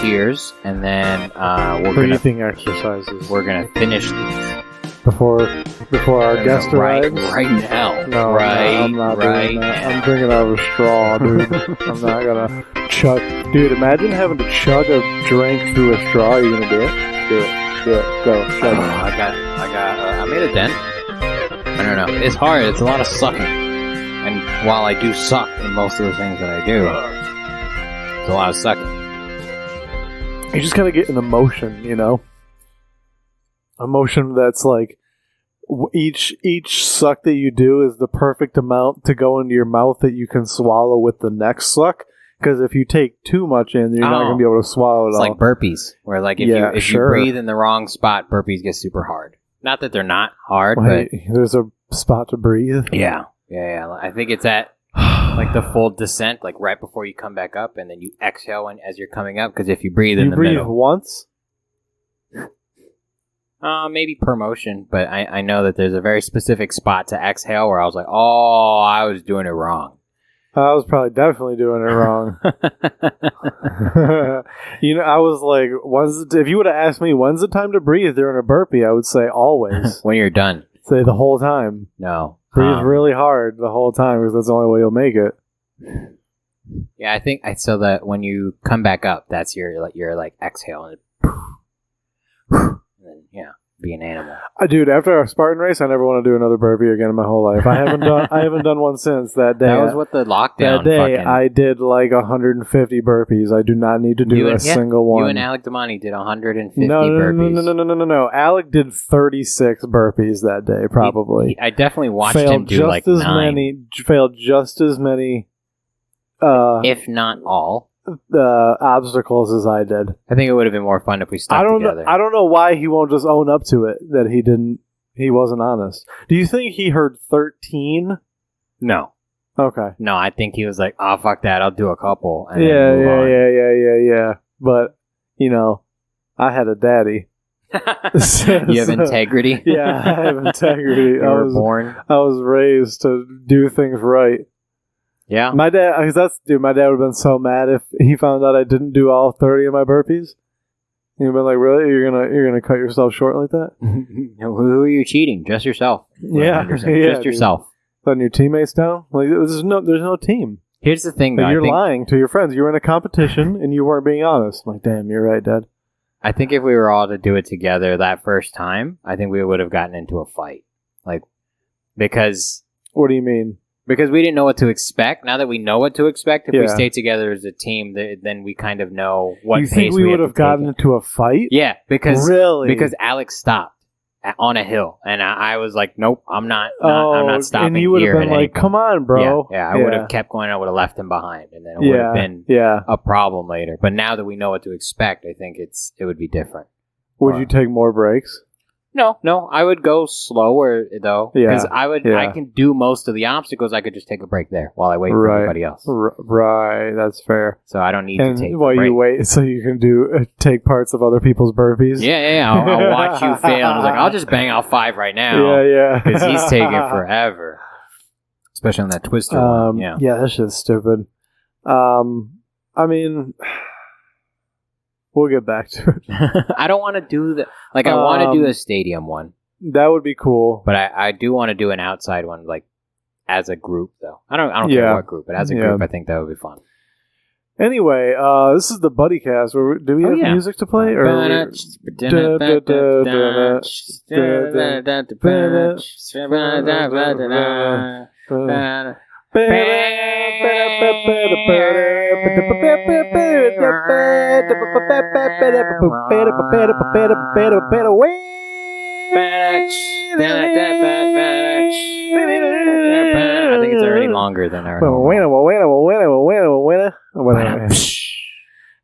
cheers, and then breathing exercises. We're gonna finish these before our guest arrives. Right now. No, I'm not doing that. I'm drinking out of a straw, dude. I'm not gonna chug. Dude, imagine having to chug a drink through a straw. Are you gonna do it? Do it. Go. Chug. I made a dent. I don't know. It's hard. It's a lot of sucking. And while I do suck in most of the things that I do, it's a lot of sucking. You just gotta get an emotion, you know? Emotion that's like each suck that you do is the perfect amount to go into your mouth that you can swallow with the next suck. Because if you take too much in, you're not going to be able to swallow it all. It's like burpees, where like if you breathe in the wrong spot, burpees get super hard. Not that they're not hard, but there's a spot to breathe. Yeah. I think it's at like the full descent, like right before you come back up, and then you exhale as you're coming up. Because if you breathe in the middle, you breathe once. Maybe per motion, but I know that there's a very specific spot to exhale where I was like, oh, I was doing it wrong. I was probably definitely doing it wrong. You know, I was like, if you would have asked me, when's the time to breathe during a burpee, I would say always. When you're done. Say the whole time. No. Breathe really hard the whole time because that's the only way you'll make it. Yeah, I think so that when you come back up, that's your exhale and then be an animal. Dude, after our Spartan race, I never want to do another burpee again in my whole life. I haven't done one since that day. That was what the lockdown. That day, I did like 150 burpees. I do not need to do a single one. You and Alec Damani did 150 burpees. No. Alec did 36 burpees that day, probably. I definitely watched him do like 9. Failed just as many, if not all. Obstacles as I did. I think it would have been more fun if we stuck together. I don't know why he won't just own up to it that he wasn't honest. Do you think he heard 13? No. Okay. No, I think he was like, oh, fuck that, I'll do a couple. And Yeah. But, you know, I had a daddy. You have integrity? Yeah, I have integrity. I was raised to do things right. Yeah. My dad would have been so mad if he found out I didn't do all 30 of my burpees. He'd been like, really? You're gonna cut yourself short like that? Who are you cheating? Just yourself. Yeah. Just yourself. Letting your teammates down? Like, there's no team. Here's the thing, though. You're lying to your friends. You were in a competition and you weren't being honest. I'm like, damn, you're right, Dad. I think if we were all to do it together that first time, I think we would have gotten into a fight. Like, because... What do you mean? Because we didn't know what to expect. Now that we know what to expect, if we stay together as a team, then we kind of know what pace we have to take. You think we would have gotten into a fight? Yeah, because Alex stopped on a hill, and I was like, nope, I'm not stopping. And you would have been like, come on, bro. Yeah, I would have kept going. I would have left him behind, and then it would have been a problem later. But now that we know what to expect, I think it would be different. Would you take more breaks? No, I would go slower though, because I can do most of the obstacles. I could just take a break there while I wait for everybody else. Right, that's fair. So I don't need to take. While you wait, so you can take parts of other people's burpees. Yeah. I'll watch you fail. I was like, I'll just bang out 5 right now. Yeah. Because he's taking forever, especially on that twister one. Yeah, that shit's stupid. I mean. We'll get back to it. I don't want to do the... Like, I want to do a stadium one. That would be cool. But I do want to do an outside one, like, as a group, though. I don't care what group, but as a group, I think that would be fun. Anyway, this is the Buddycast. Do we have music to play? I think it's already longer than our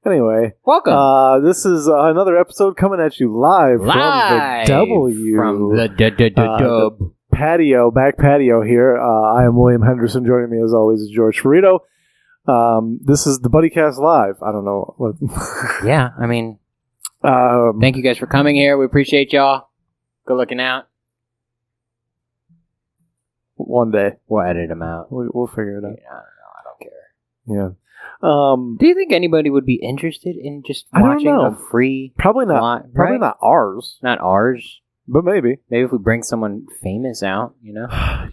Anyway, welcome. This is another episode coming at you live from the Dub patio, back patio here. I am William Henderson. Joining me as always is George Ferrito. This is the Buddycast Live. I don't know what. Yeah, I mean, thank you guys for coming here. We appreciate y'all. Good looking out. One day we'll edit them out. We'll figure it out. I don't care. Yeah. Do you think anybody would be interested in just watching a free? Probably not. Probably not ours. Not ours. But maybe. Maybe if we bring someone famous out,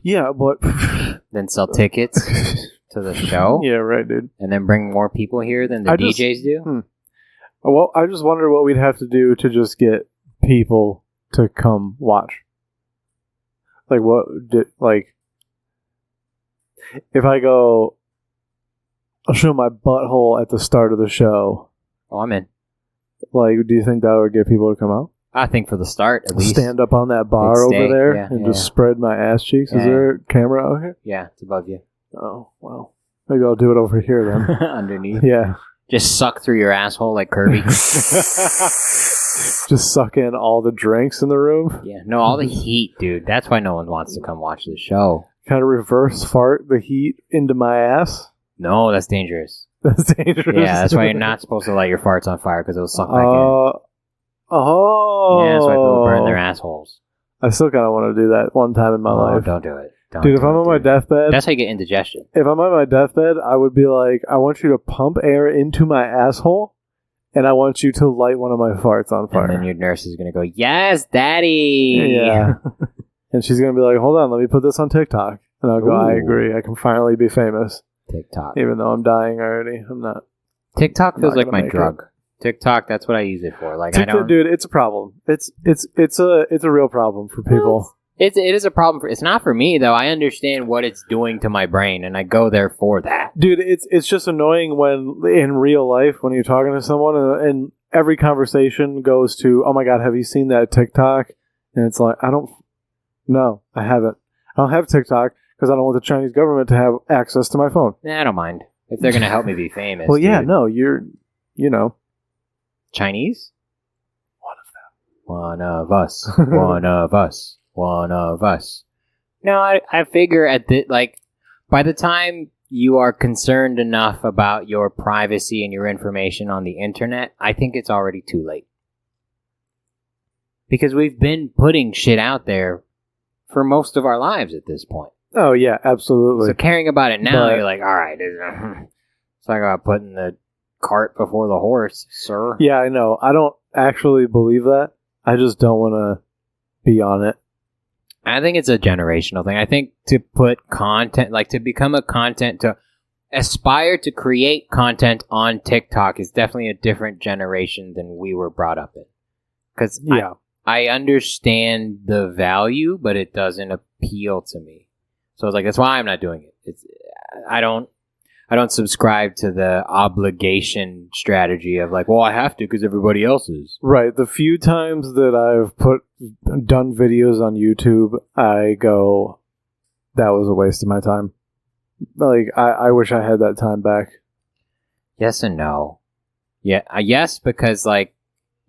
Yeah, but then sell tickets to the show. Yeah, right, dude. And then bring more people here than the DJs do. Well, I just wonder what we'd have to do to just get people to come watch. Like if I go, I'll show my butthole at the start of the show. Oh, I'm in. Like, do you think that would get people to come out? I think for the start, at least. Stand up on that bar over there and just spread my ass cheeks. Is there a camera out here? Yeah, it's above you. Oh, well. Maybe I'll do it over here then. Underneath? Yeah. Just suck through your asshole like Kirby. Just suck in all the drinks in the room? Yeah. No, all the heat, dude. That's why no one wants to come watch the show. Kind of reverse fart the heat into my ass? No, that's dangerous. That's dangerous. Yeah, that's why you're not supposed to light your farts on fire because it'll suck back in. Oh. Yeah, that's why people burn their assholes. I still kind of want to do that one time in my life. Don't do it. Dude, if I'm on my deathbed... That's how you get indigestion. If I'm on my deathbed, I would be like, I want you to pump air into my asshole, and I want you to light one of my farts on fire. And then your nurse is going to go, yes, daddy! Yeah. And she's going to be like, hold on, let me put this on TikTok. And I'll go, I agree, I can finally be famous. TikTok. Even though I'm dying already, I'm not. TikTok feels like my drug. TikTok, that's what I use it for. Like TikTok, I don't, dude, it's a problem. It's a real problem for people. It is a problem. It's not for me though. I understand what it's doing to my brain, and I go there for that. Dude, it's just annoying when in real life when you're talking to someone and every conversation goes to, oh my god, have you seen that TikTok? And it's like, I haven't. I don't have TikTok because I don't want the Chinese government to have access to my phone. I don't mind if they're gonna help me be famous. Well, yeah, no, you're Chinese. One of them. One of us. One of us. One of us. No, I figure by the time you are concerned enough about your privacy and your information on the internet, I think it's already too late. Because we've been putting shit out there for most of our lives at this point. Oh, yeah, absolutely. So caring about it now, you're like, all right, it's like about putting the cart before the horse, sir. Yeah, I know. I don't actually believe that. I just don't want to be on it. I think it's a generational thing. I think to put content, to become to aspire to create content on TikTok is definitely a different generation than we were brought up in. Because I understand the value, but it doesn't appeal to me. So it's like, that's why I'm not doing it. I don't subscribe to the obligation strategy of like, well, I have to because everybody else is. Right. The few times that I've done videos on YouTube, I go, that was a waste of my time. Like, I wish I had that time back. Yes and no. Yeah. Yes, because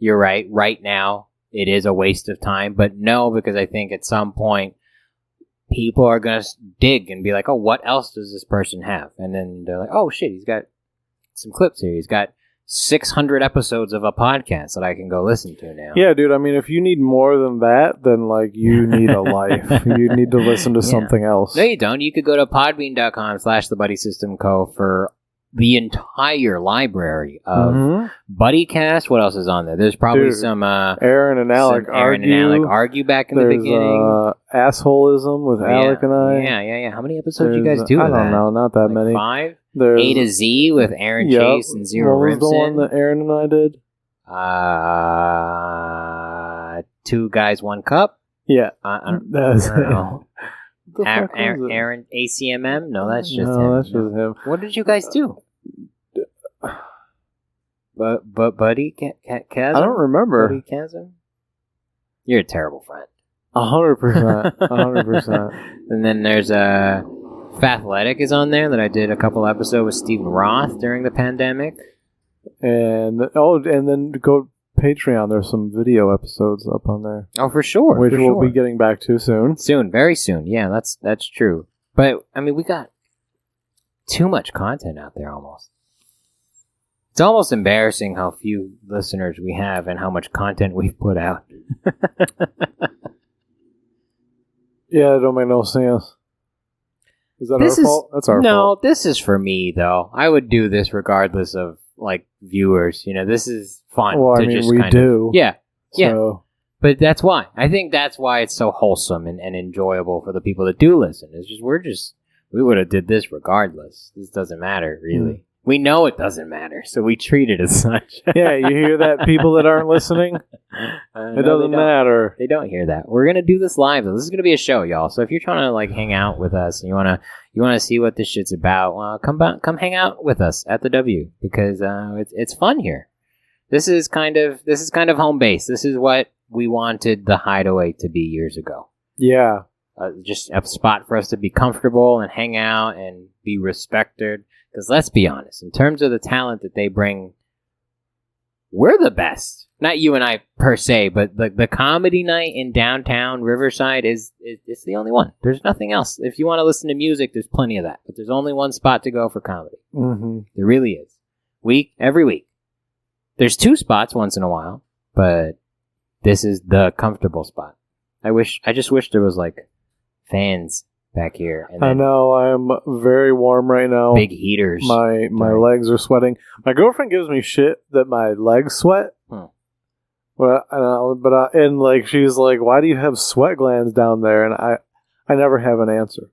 you're right. Right now, it is a waste of time. But no, because I think at some point, people are going to dig and be like, oh, what else does this person have? And then they're like, oh, shit, he's got some clips here. He's got 600 episodes of a podcast that I can go listen to now. Yeah, dude, I mean, if you need more than that, then, you need a life. You need to listen to something else. No, you don't. You could go to podbean.com/thebuddy-system-co for the entire library of Buddycast. What else is on there? There's probably some Aaron and Alec argue back in the beginning. Assholism with Alec and I. Yeah. How many episodes you guys do? I don't know, not that many. 5. There's A to Z with Aaron Chase and Zero Rimson. What was the one that Aaron and I did? 2 Guys, 1 Cup. Yeah, I don't know. Aaron ACMM? No, that's just him. That's just him. What did you guys do? Buddy Chasm? I don't remember. Buddy Chasm? You're a terrible friend. 100%. 100%. And then there's Fathletic is on there that I did a couple episodes with Stephen Roth during the pandemic. And then go Patreon. There's some video episodes up on there. Oh, for sure. Which we'll be getting back to soon. Soon, very soon. Yeah, that's true. But I mean, we got too much content out there almost. It's almost embarrassing how few listeners we have and how much content we've put out. Yeah, it don't make no sense. Is that our fault? That's our fault. No, this is for me, though. I would do this regardless of, like, viewers. You know, this is fun. Well, I mean, we do. Yeah. So. But that's why. I think that's why it's so wholesome and enjoyable for the people that do listen. It's just, we would have did this regardless. This doesn't matter, really. We know it doesn't matter, so we treat it as such. Yeah, you hear that, people that aren't listening? It doesn't matter. They don't hear that. We're gonna do this live, though. This is gonna be a show, y'all. So if you're trying to like hang out with us and you wanna see what this shit's about, well, come hang out with us at the W because it's fun here. This is kind of home base. This is what we wanted the Hideaway to be years ago. Yeah. Just a spot for us to be comfortable and hang out and be respected. Because let's be honest, in terms of the talent that they bring, we're the best. Not you and I per se, but the comedy night in downtown Riverside is the only one. There's nothing else. If you want to listen to music, there's plenty of that. But there's only one spot to go for comedy. Mm-hmm. There really is. Every week. There's 2 spots once in a while, but this is the comfortable spot. I just wish there was like fans back here. And I know, I am very warm right now. Big heaters. My legs are sweating. My girlfriend gives me shit that my legs sweat. And like she's like, why do you have sweat glands down there? And I never have an answer.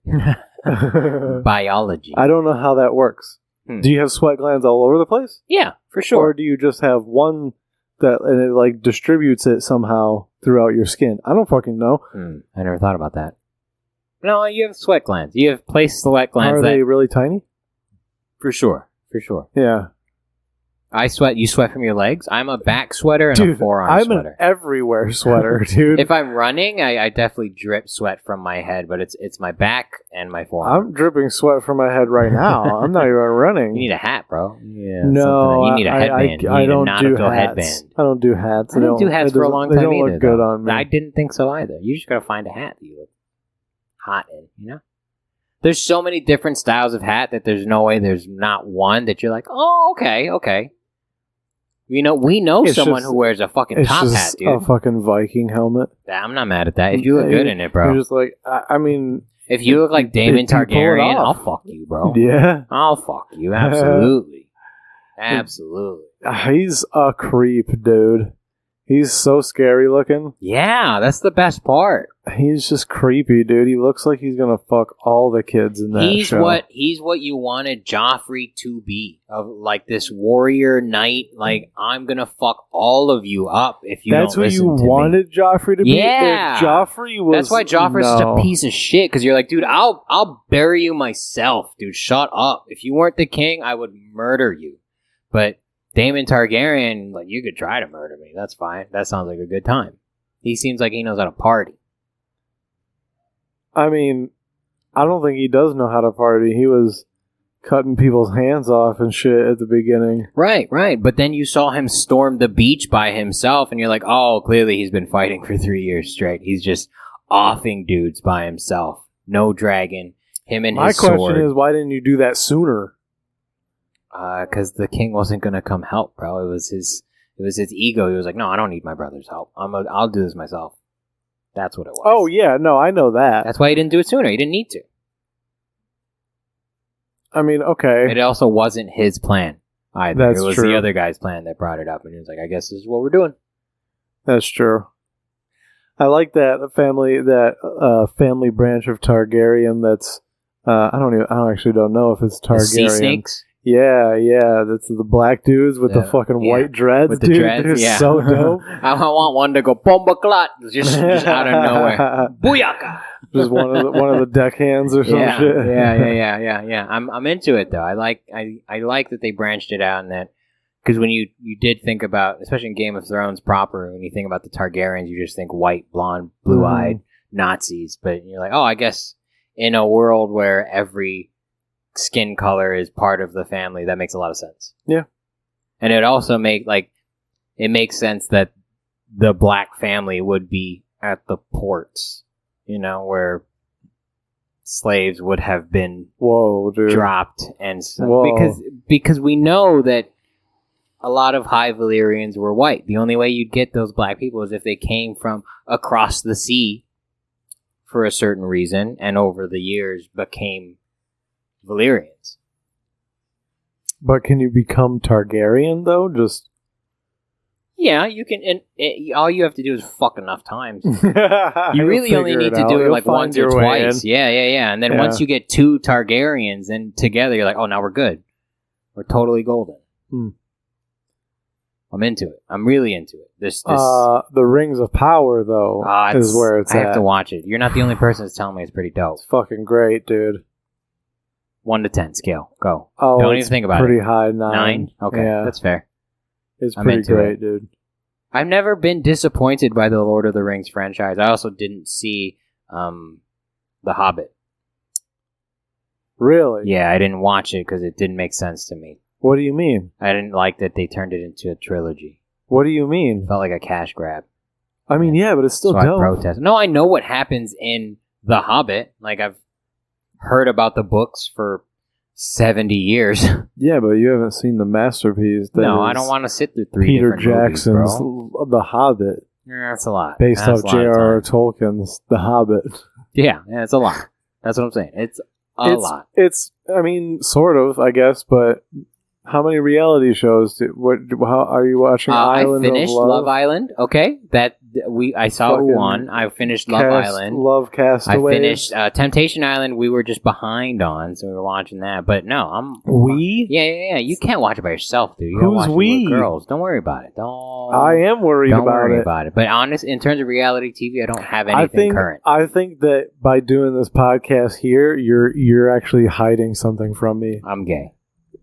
Biology. I don't know how that works. Do you have sweat glands all over the place? Yeah, for sure. Or do you just have one and it like distributes it somehow throughout your skin? I don't fucking know. I never thought about that. No, you have sweat glands. You have placed sweat glands. Are they really tiny? For sure. Yeah. I sweat. You sweat from your legs? I'm a back sweater and a forearm sweater. I'm an everywhere sweater, dude. If I'm running, I definitely drip sweat from my head, but it's my back and my forearm. I'm dripping sweat from my head right now. I'm not even running. You need a hat, bro. Yeah, no, you need a headband. I don't do hats. Headband. I don't do hats. I didn't do hats for a long time either. They don't look good on me. I didn't think so either. You just gotta find a hat that you look hot in, you know? There's so many different styles of hat that there's no way there's not one that you're like, oh, okay. We know someone who wears a fucking top hat, dude. A fucking Viking helmet. I'm not mad at that. If you look good in it, bro. You're just like, I mean... If you look like Daemon Targaryen, I'll fuck you, bro. Yeah. I'll fuck you, absolutely. Absolutely. He's a creep, dude. He's so scary looking. Yeah, that's the best part. He's just creepy, dude. He looks like he's gonna fuck all the kids in that show. He's what you wanted Joffrey to be. Of like this warrior knight, like I'm gonna fuck all of you up if you don't listen to me. That's what you wanted Joffrey to be? Yeah. If Joffrey was... That's why Joffrey's such a piece of shit, because you're like, dude, I'll bury you myself, dude. Shut up. If you weren't the king, I would murder you. But Daemon Targaryen, like, you could try to murder me. That's fine. That sounds like a good time. He seems like he knows how to party. I mean, I don't think he does know how to party. He was cutting people's hands off and shit at the beginning. Right. But then you saw him storm the beach by himself, and you're like, oh, clearly he's been fighting for 3 years straight. He's just offing dudes by himself. No dragon. Him and his sword. My question is, why didn't you do that sooner? Because the king wasn't gonna come help, bro. It was his ego. He was like, "No, I don't need my brother's help. I'll do this myself." That's what it was. Oh yeah, no, I know that. That's why he didn't do it sooner. He didn't need to. I mean, okay. It also wasn't his plan either. That's it was true. the other guy's plan that brought it up, and he was like, "I guess this is what we're doing." That's true. I like that family branch of Targaryen. That's I don't know if it's Targaryen. The sea snakes. Yeah, that's the black dudes with the fucking white dreads, with the dude. Dreads, they're so dope. I want one to go bomba clot, just out of nowhere. Booyaka! Just one of the deckhands or some shit. Yeah. I'm into it though. I like that they branched it out, and that because when you did think about, especially in Game of Thrones proper, when you think about the Targaryens, you just think white, blonde, blue-eyed Nazis. But you're like, oh, I guess in a world where every skin color is part of the family, that makes a lot of sense. Yeah. And it also makes sense that the black family would be at the ports, where slaves would have been dropped, and so, because we know that a lot of High Valyrians were white. The only way you'd get those black people is if they came from across the sea for a certain reason, and over the years became Valyrians. But can you become Targaryen, though? Just... Yeah, you can, and all you have to do is fuck enough times. You really only need to do it like once or twice. Yeah. And then once you get 2 Targaryens and together, you're like, oh, now we're good. We're totally golden. I'm into it. I'm really into it. This the Rings of Power, though, is where it's at. I have to watch it. You're not the only person that's telling me it's pretty dope. It's fucking great, dude. 1 to 10 scale. Go. Oh, don't even think about it. Pretty high. 9. 9? Okay, that's fair. It's pretty great, dude. I've never been disappointed by the Lord of the Rings franchise. I also didn't see The Hobbit. Really? Yeah, I didn't watch it because it didn't make sense to me. What do you mean? I didn't like that they turned it into a trilogy. What do you mean? It felt like a cash grab. I mean, yeah, but it's still dope. I protest. No, I know what happens in The Hobbit. Like, I've heard about the books for 70 years. Yeah, but you haven't seen the masterpiece. No, I don't want to sit through 3 Peter different Jackson's movies, The Hobbit. Yeah, that's a lot. Based off J.R.R. Tolkien's The Hobbit. Yeah, it's a lot. That's what I'm saying. It's a lot. It's, I mean, sort of, I guess, but how many reality shows? How are you watching? Island I finished of Love? Love Island. Okay, I saw who won. I finished Love Island. Love Castaway. I finished Temptation Island. We were just behind on, so we were watching that. But no, we. Yeah. You can't watch it by yourself, dude. You Who's gotta watch we? It with girls. Don't worry about it. I am worried don't about worry it. about it. But honest, in terms of reality TV, I don't have anything current. I think that by doing this podcast here, you're actually hiding something from me. I'm gay.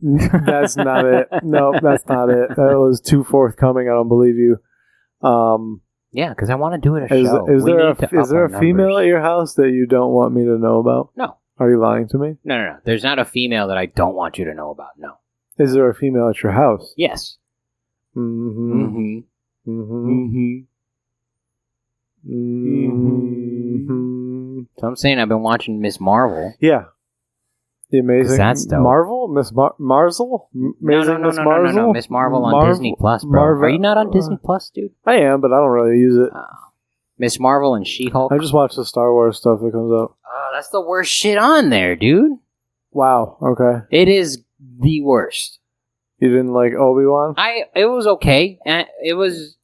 That's not it. No, that's not it. That was too forthcoming. I don't believe you. Yeah, because I want to do it a show. Is there a female at your house that you don't want me to know about? No. Are you lying to me? No. There's not a female that I don't want you to know about. No. Is there a female at your house? Yes. So I'm saying I've been watching Miss Marvel. Yeah. The Amazing that's dope. Marvel? Miss Marzle? No. Miss Marvel on Disney Plus, bro. Are you not on Disney Plus, dude? I am, but I don't really use it. Miss Marvel and She-Hulk? I just watch the Star Wars stuff that comes out. Oh, that's the worst shit on there, dude. Wow, okay. It is the worst. You didn't like Obi-Wan? It was okay. It was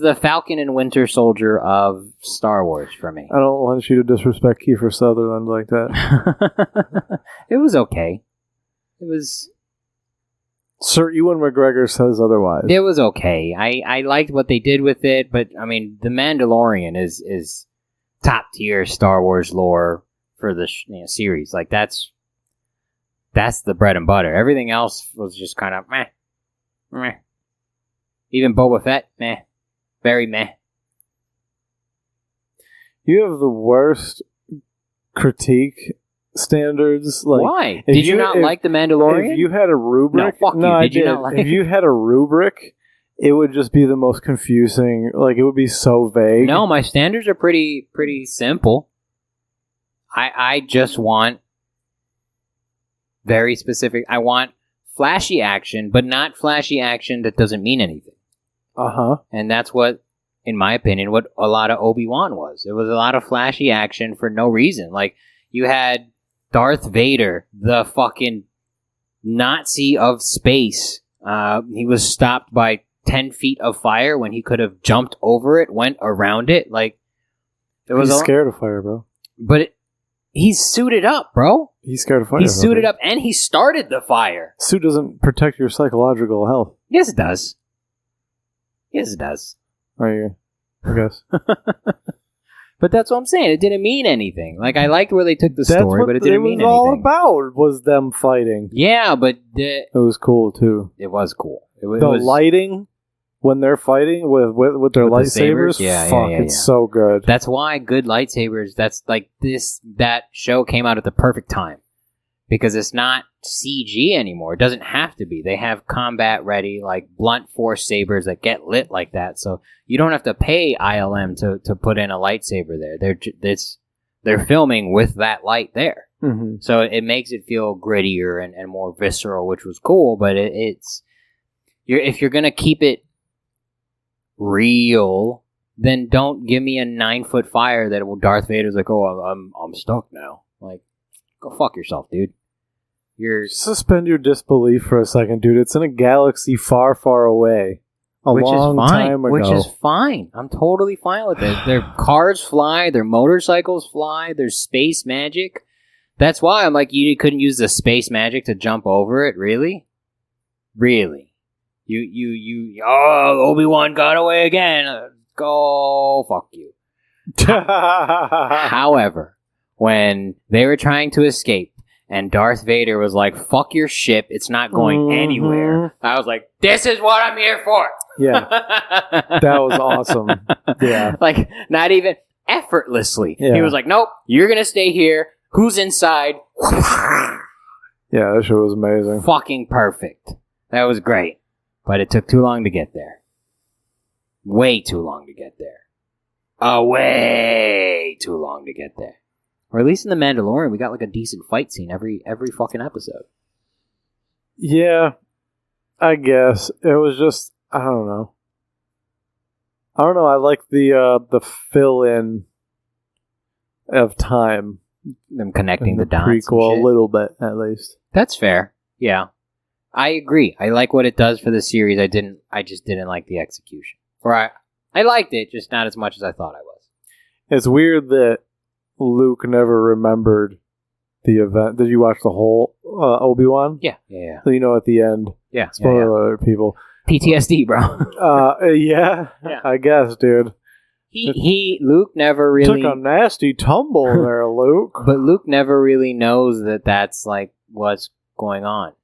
the Falcon and Winter Soldier of Star Wars for me. I don't want you to disrespect Kiefer Sutherland like that. It was okay. It was... Sir Ewan McGregor says otherwise. It was okay. I liked what they did with it, but, I mean, The Mandalorian is top-tier Star Wars lore for the series. Like, that's the bread and butter. Everything else was just kind of meh. Even Boba Fett, meh. Very meh. You have the worst critique standards. Like, why? Did you not like The Mandalorian? If you had a rubric... No, fuck you. Did you not like If you had a rubric, it would just be the most confusing. Like, it would be so vague. No, my standards are pretty simple. I just want very specific... I want flashy action, but not flashy action that doesn't mean anything. And that's what, in my opinion, what a lot of Obi-Wan was. It was a lot of flashy action for no reason. Like, you had Darth Vader, the fucking Nazi of space. He was stopped by 10 feet of fire when he could have jumped over it, went around it. Like, it was He's scared of fire, bro. But he's suited up, bro. He's scared of fire. He's suited up, and he started the fire. Suit doesn't protect your psychological health. Yes, it does. Yes, it does. Are you? I guess. But that's what I'm saying. It didn't mean anything. Like, I liked where they took the story, but it didn't mean anything. That's what it was all about, was them fighting. Yeah, but... it was cool, too. It was cool. The lighting, when they're fighting with their lightsabers, it's so good. That's why good lightsabers, that's like that show came out at the perfect time. Because it's not CG anymore. It doesn't have to be. They have combat ready, like blunt force sabers that get lit like that. So you don't have to pay ILM to put in a lightsaber there. They're filming with that light there. Mm-hmm. So it makes it feel grittier and more visceral, which was cool. But if you're gonna keep it real, then don't give me a 9-foot fire that Darth Vader's like, oh, I'm stuck now. Like, Go fuck yourself, dude. You're Suspend your disbelief for a second, dude. It's in a galaxy far, far away. Long time ago. Which is fine. I'm totally fine with it. Their cars fly. Their motorcycles fly. There's space magic. That's why I'm like, you couldn't use the space magic to jump over it? Really? Really? Obi-Wan got away again. Go fuck you. However, when they were trying to escape and Darth Vader was like, fuck your ship, it's not going anywhere, I was like, this is what I'm here for. Yeah. That was awesome. Yeah. Like, not even effortlessly. Yeah. He was like, nope, you're going to stay here. Who's inside? Yeah, that shit was amazing. Fucking perfect. That was great. But it took too long to get there. Way too long to get there. Way too long to get there. Or at least in The Mandalorian, we got like a decent fight scene every fucking episode. Yeah, I guess. It was just, I don't know. I like the fill-in of time. Them connecting the dots. Prequel a little bit, at least. That's fair. Yeah. I agree. I like what it does for the series. I just didn't like the execution. Or I liked it, just not as much as I thought I was. It's weird that Luke never remembered the event. Did you watch the whole Obi-Wan? Yeah. So you know at the end. Yeah. Spoiler alert, people. PTSD, bro. Yeah, I guess, dude. Luke never really took a nasty tumble there, Luke. But Luke never really knows that that's like what's going on.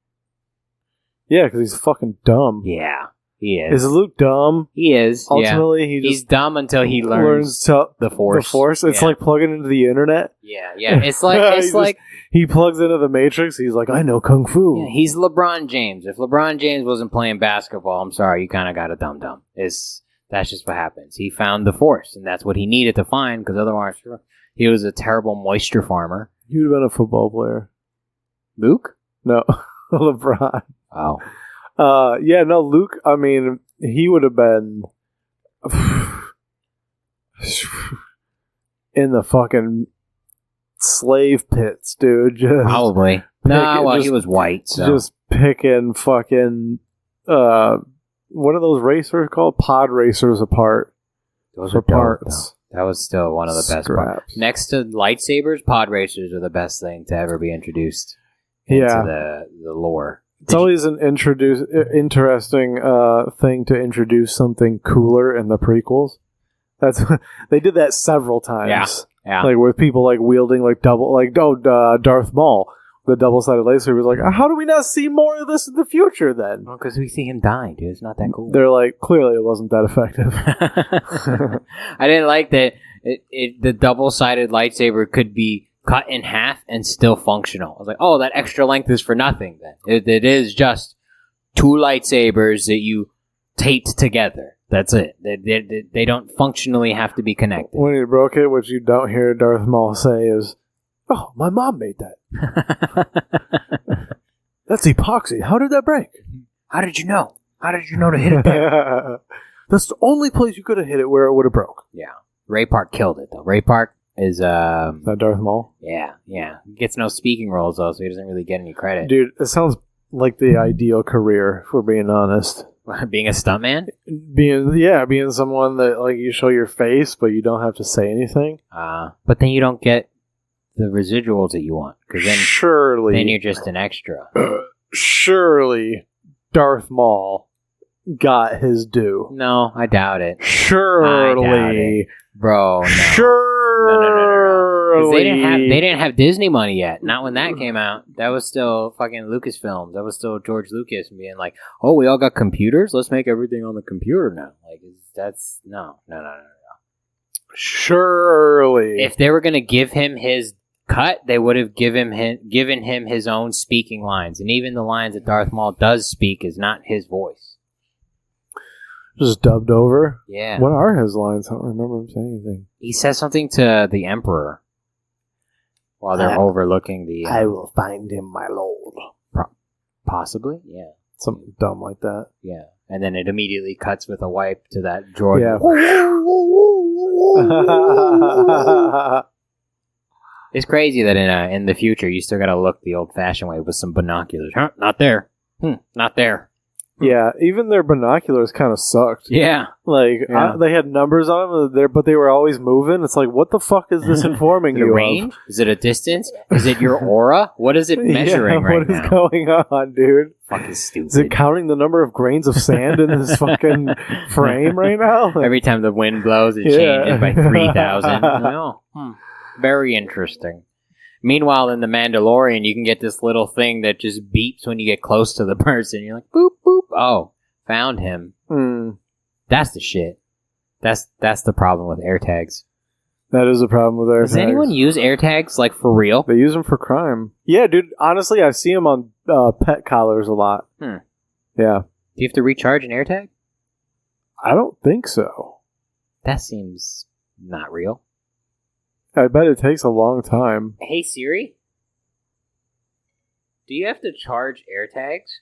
Yeah, because he's fucking dumb. Yeah, he is. Is Luke dumb? He is. Ultimately, he's dumb until he learns the Force. The Force. It's like plugging into the internet. Yeah. It's like he plugs into the Matrix. He's like, I know kung fu. Yeah, he's LeBron James. If LeBron James wasn't playing basketball, I'm sorry, you kind of got a dumb. That's just what happens. He found the Force, and that's what he needed to find, because otherwise, he was a terrible moisture farmer. He would have been a football player. Luke? No, LeBron. Oh. Yeah, no, Luke, I mean, he would have been in the fucking slave pits, dude. Probably. He was white, so. Just picking fucking, what are those racers called? Pod racers apart. Those are parts. That was still one of the best parts. Next to lightsabers, pod racers are the best thing to ever be introduced into the lore. It's always an interesting thing to introduce something cooler in the prequels. They did that several times. Yeah. Like with people like wielding like Darth Maul, the double-sided lightsaber was like, how do we not see more of this in the future then? Well, because we see him dying, dude. It's not that cool. They're like, clearly it wasn't that effective. I didn't like that the double-sided lightsaber could be cut in half and still functional. I was like, oh, that extra length is for nothing then. It is just two lightsabers that you taped together. That's it. They don't functionally have to be connected. When he broke it, what you don't hear Darth Maul say is, oh, my mom made that. That's epoxy. How did that break? How did you know? How did you know to hit it there? That's the only place you could have hit it where it would have broke. Yeah. Ray Park killed it, though. Ray Park is that Darth Maul? Yeah. He gets no speaking roles though, so he doesn't really get any credit. Dude, it sounds like the ideal career, if we're being honest. Being a stuntman? Being someone that like you show your face, but you don't have to say anything. But then you don't get the residuals that you want, because then you're just an extra. Surely, Darth Maul got his due. No, I doubt it. Surely, bro. No. Surely, they didn't have Disney money yet. Not when that came out. That was still fucking Lucasfilms. That was still George Lucas being like, "Oh, we all got computers. Let's make everything on the computer now." Like that's no. Surely, if they were gonna give him his cut, they would have given him his own speaking lines, and even the lines that Darth Maul does speak is not his voice. Just dubbed over? Yeah. What are his lines? I don't remember him saying anything. He says something to the Emperor while they're overlooking the... I will find him, my lord. Possibly, yeah. Something dumb like that. Yeah. And then it immediately cuts with a wipe to that droid. Yeah. It's crazy that in the future you still gotta look the old-fashioned way with some binoculars. Huh? Not there. Not there. Yeah, even their binoculars kind of sucked. Yeah. Like, they had numbers on them, there, but they were always moving. It's like, what the fuck is this informing you range? of? Is it a distance? Is it your aura? What is it measuring right now? What is going on, dude? Fucking stupid. Is it counting the number of grains of sand in this fucking frame right now? Like, every time the wind blows, it changes by 3,000. No. Very interesting. Meanwhile, in The Mandalorian, you can get this little thing that just beeps when you get close to the person. You're like, boop, boop. Oh, found him. That's the shit. That's the problem with AirTags. That is a problem with AirTags. Does anyone use AirTags, like, for real? They use them for crime. Yeah, dude, honestly, I see them on pet collars a lot. Yeah. Do you have to recharge an AirTag? I don't think so. That seems not real. I bet it takes a long time. Hey Siri, do you have to charge AirTags?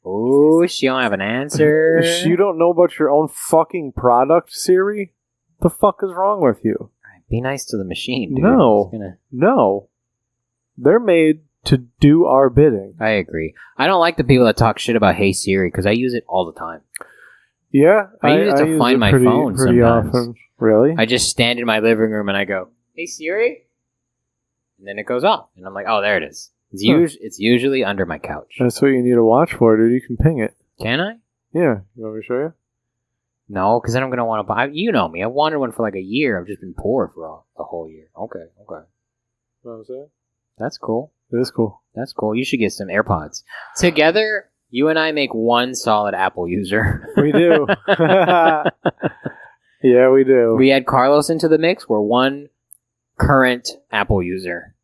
Oh, she don't have an answer. You don't know about your own fucking product, Siri? The fuck is wrong with you? Be nice to the machine, dude. No. They're made to do our bidding. I agree. I don't like the people that talk shit about Hey Siri because I use it all the time. Yeah, I use it to find my phone pretty sometimes. Often. Really? I just stand in my living room and I go, "Hey Siri," and then it goes off, and I'm like, "Oh, there it is." It's usually under my couch. That's what you need to watch for, dude. You can ping it. Can I? Yeah. You want me to show you? No, because then I'm gonna want to buy. You know me. I wanted one for like a year. I've just been poor for the whole year. Okay. What was that? That's cool. It is cool. That's cool. You should get some AirPods. Together, you and I make one solid Apple user. We do. Yeah, we do. We add Carlos into the mix. We're one current Apple user,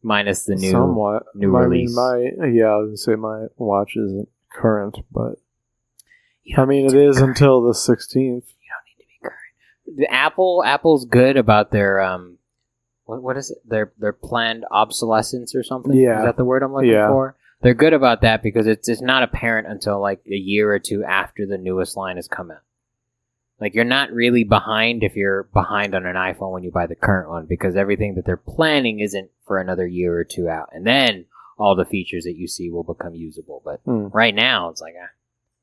minus the new release. I was gonna say my watch isn't current, but I mean it is until the 16th. You don't need to be current. Apple's good about their what is it? Their planned obsolescence or something? Yeah. Is that the word I'm looking for? They're good about that because it's not apparent until like a year or two after the newest line has come out. Like, you're not really behind if you're behind on an iPhone when you buy the current one, because everything that they're planning isn't for another year or two out. And then all the features that you see will become usable. But right now, it's like,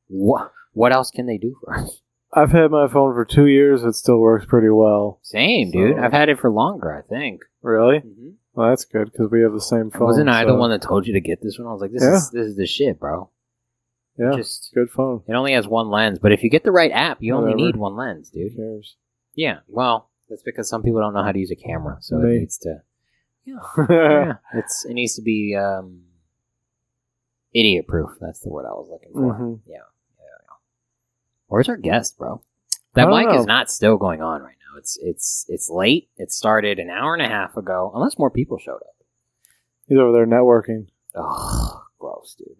what else can they do for us? I've had my phone for 2 years. It still works pretty well. Same, dude. I've had it for longer, I think. Really? Mm-hmm. Well, that's good, because we have the same phone. Wasn't I the one that told you to get this one? I was like, this is the shit, bro. Yeah, good phone. It only has one lens, but if you get the right app, you only need one lens, dude. Who cares? Yeah, well, that's because some people don't know how to use a camera, so it needs to... Yeah. It needs to be idiot-proof. That's the word I was looking for. Mm-hmm. Yeah. Where's our guest, bro? That mic is not still going on right now. It's late. It started an hour and a half ago, unless more people showed up. He's over there networking. Oh, gross, dude.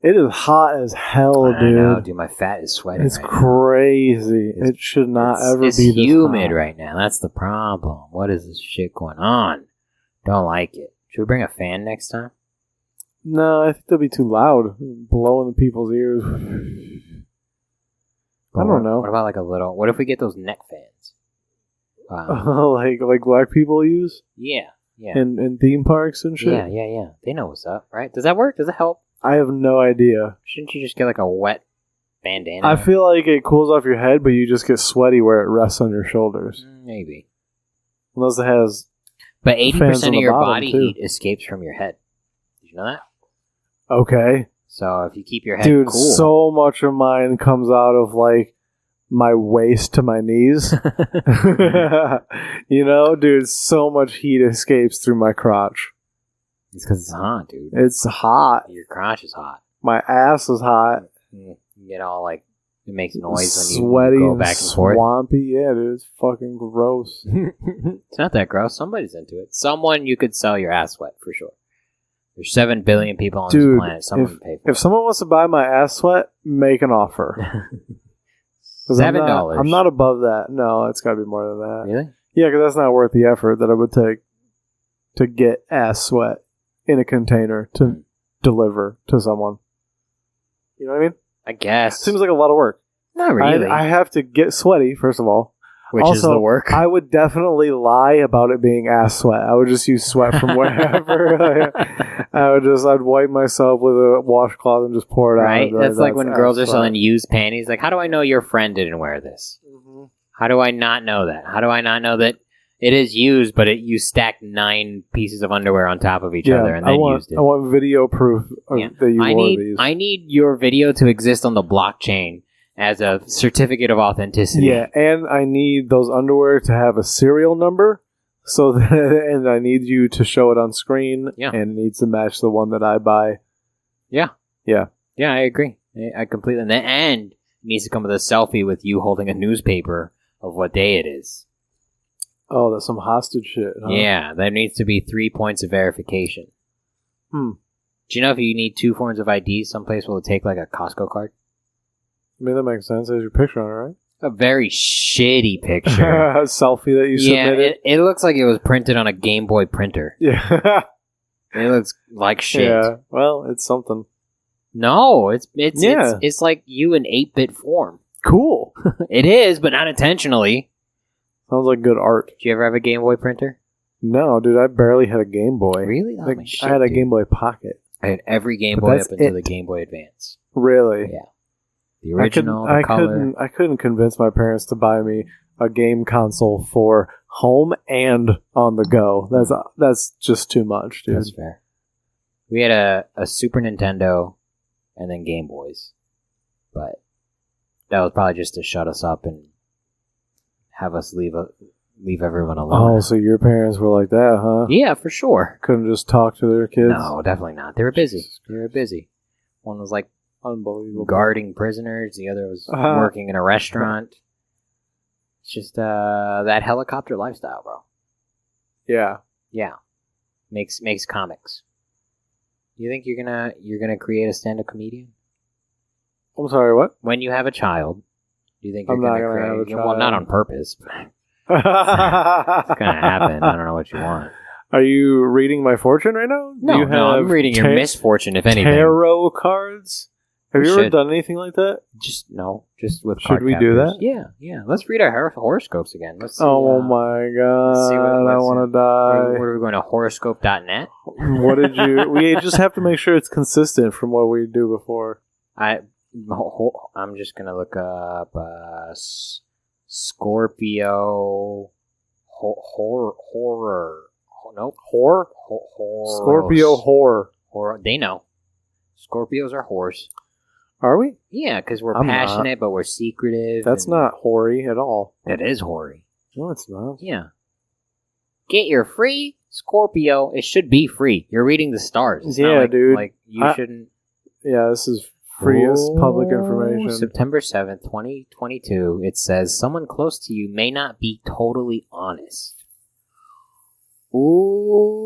It is hot as hell, dude. I know, dude. My fat is sweating. It's crazy. It should not ever be this hot. It's humid right now. That's the problem. What is this shit going on? Don't like it. Should we bring a fan next time? No, I think they'll be too loud, blowing the people's ears. I don't know. What about like a little? What if we get those neck fans? Like black people use? Yeah. In theme parks and shit? Yeah. They know what's up, right? Does that work? Does it help? I have no idea. Shouldn't you just get like a wet bandana? I feel like it cools off your head, but you just get sweaty where it rests on your shoulders. Maybe. Unless it has. But 80% of your body heat escapes from your head. Did you know that? Okay. So if you keep your head cool. Dude, so much of mine comes out of like my waist to my knees. You know, dude, so much heat escapes through my crotch. It's because it's hot, dude. It's hot. Your crotch is hot. My ass is hot. You get all like, it makes noise when you go back and forth. Swampy, yeah, dude. It's fucking gross. It's not that gross. Somebody's into it. Someone you could sell your ass sweat for sure. There's 7 billion people on this planet. Someone would pay for it. If someone wants to buy my ass sweat, make an offer. $7. I'm not above that. No, it's got to be more than that. Really? Yeah, because that's not worth the effort that it would take to get ass sweat in a container to deliver to someone. You know what I mean? I guess. Seems like a lot of work. Not really. I have to get sweaty, first of all. which also, is the work. I would definitely lie about it being ass sweat. I would just use sweat from wherever. I'd wipe myself with a washcloth and just pour it out. Right? That's like when girls are selling used panties. Like, how do I know your friend didn't wear this? Mm-hmm. How do I not know that? How do I not know that it is used, but you stacked 9 pieces of underwear on top of each other and then used it? I want video proof that you wore these. I need your video to exist on the blockchain as a certificate of authenticity. Yeah, and I need those underwear to have a serial number, and I need you to show it on screen, and it needs to match the one that I buy. Yeah. Yeah. Yeah, I agree. I completely... And it needs to come with a selfie with you holding a newspaper of what day it is. Oh, that's some hostage shit, huh? Yeah, there needs to be 3 points of verification. Do you know if you need 2 forms of ID, someplace will take like a Costco card? I mean, that makes sense. There's your picture on it, right? A very shitty picture. A selfie that you submitted? Yeah, it looks like it was printed on a Game Boy printer. Yeah. It looks like shit. Yeah, well, it's something. No, it's like you in 8-bit form. Cool. It is, but not intentionally. Sounds like good art. Did you ever have a Game Boy printer? No, dude, I barely had a Game Boy. Really? I had a Game Boy Pocket. I had every Game Boy up until the Game Boy Advance. Really? Yeah. The original, the color. I couldn't convince my parents to buy me a game console for home and on the go. That's just too much, dude. That's fair. We had a Super Nintendo and then Game Boys. But that was probably just to shut us up and have us leave everyone alone. Oh, so your parents were like that, huh? Yeah, for sure. Couldn't just talk to their kids? No, definitely not. They were busy. One was like unbelievable guarding prisoners. The other was working in a restaurant. It's just that helicopter lifestyle, bro. Yeah. Yeah. Makes comics. You think you're gonna create a stand-up comedian? I'm sorry, what? When you have a child, do you think you're gonna create? have a child. Well, not on purpose. It's gonna happen. I don't know what you want. Are you reading my fortune right now? No, I'm reading your misfortune, if anything. Tarot cards? Have you ever done anything like that? Just with Should we do that? Yeah. Let's read our horoscopes again. Let's see, oh my god, I want to die. What are we going to horoscope.net? What did you... We just have to make sure it's consistent from what we do before. I'm just going to look up Scorpio horror. Nope. Whore? Scorpio whore. They know. Scorpios are whores. Are we? Yeah, because we're passionate, but we're secretive. That's not hoary at all. That is hoary. No, it's not. Yeah. Get your free Scorpio. It should be free. You're reading the stars. It's not dude. Like, you shouldn't... Yeah, this is freest public information. September 7th, 2022, it says, someone close to you may not be totally honest. Ooh.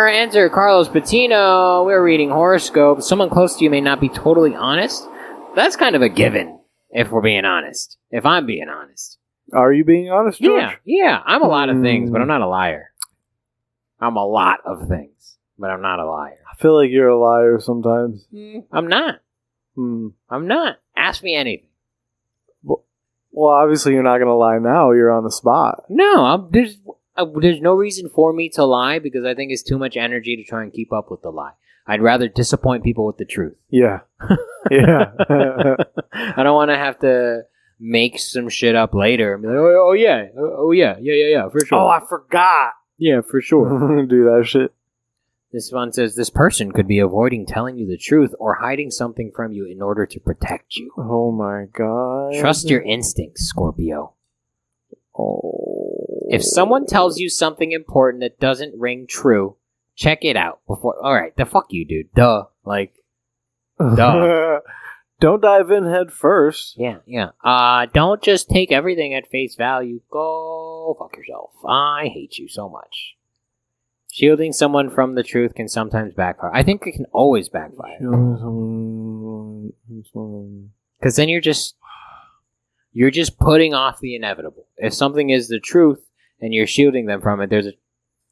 Answer Carlos Patino. We're reading horoscope. Someone close to you may not be totally honest. That's kind of a given, if we're being honest. If I'm being honest. Are you being honest, George? Yeah. I'm a lot of things, but I'm not a liar. I'm a lot of things, but I'm not a liar. I feel like you're a liar sometimes. I'm not. I'm not. Ask me anything. Well, obviously you're not going to lie now. You're on the spot. No, there's no reason for me to lie because I think it's too much energy to try and keep up with the lie. I'd rather disappoint people with the truth. Yeah. Yeah. I don't want to have to make some shit up later and be like, oh yeah, for sure. Oh, I forgot. Yeah, for sure. Do that shit. This one says, this person could be avoiding telling you the truth or hiding something from you in order to protect you. Oh my god. Trust your instincts, Scorpio. Oh. If someone tells you something important that doesn't ring true, check it out before... Alright, the fuck you, dude. Duh. Duh. Don't dive in head first. Yeah. Don't just take everything at face value. Go fuck yourself. I hate you so much. Shielding someone from the truth can sometimes backfire. I think it can always backfire. Because then you're just putting off the inevitable. If something is the truth and you're shielding them from it,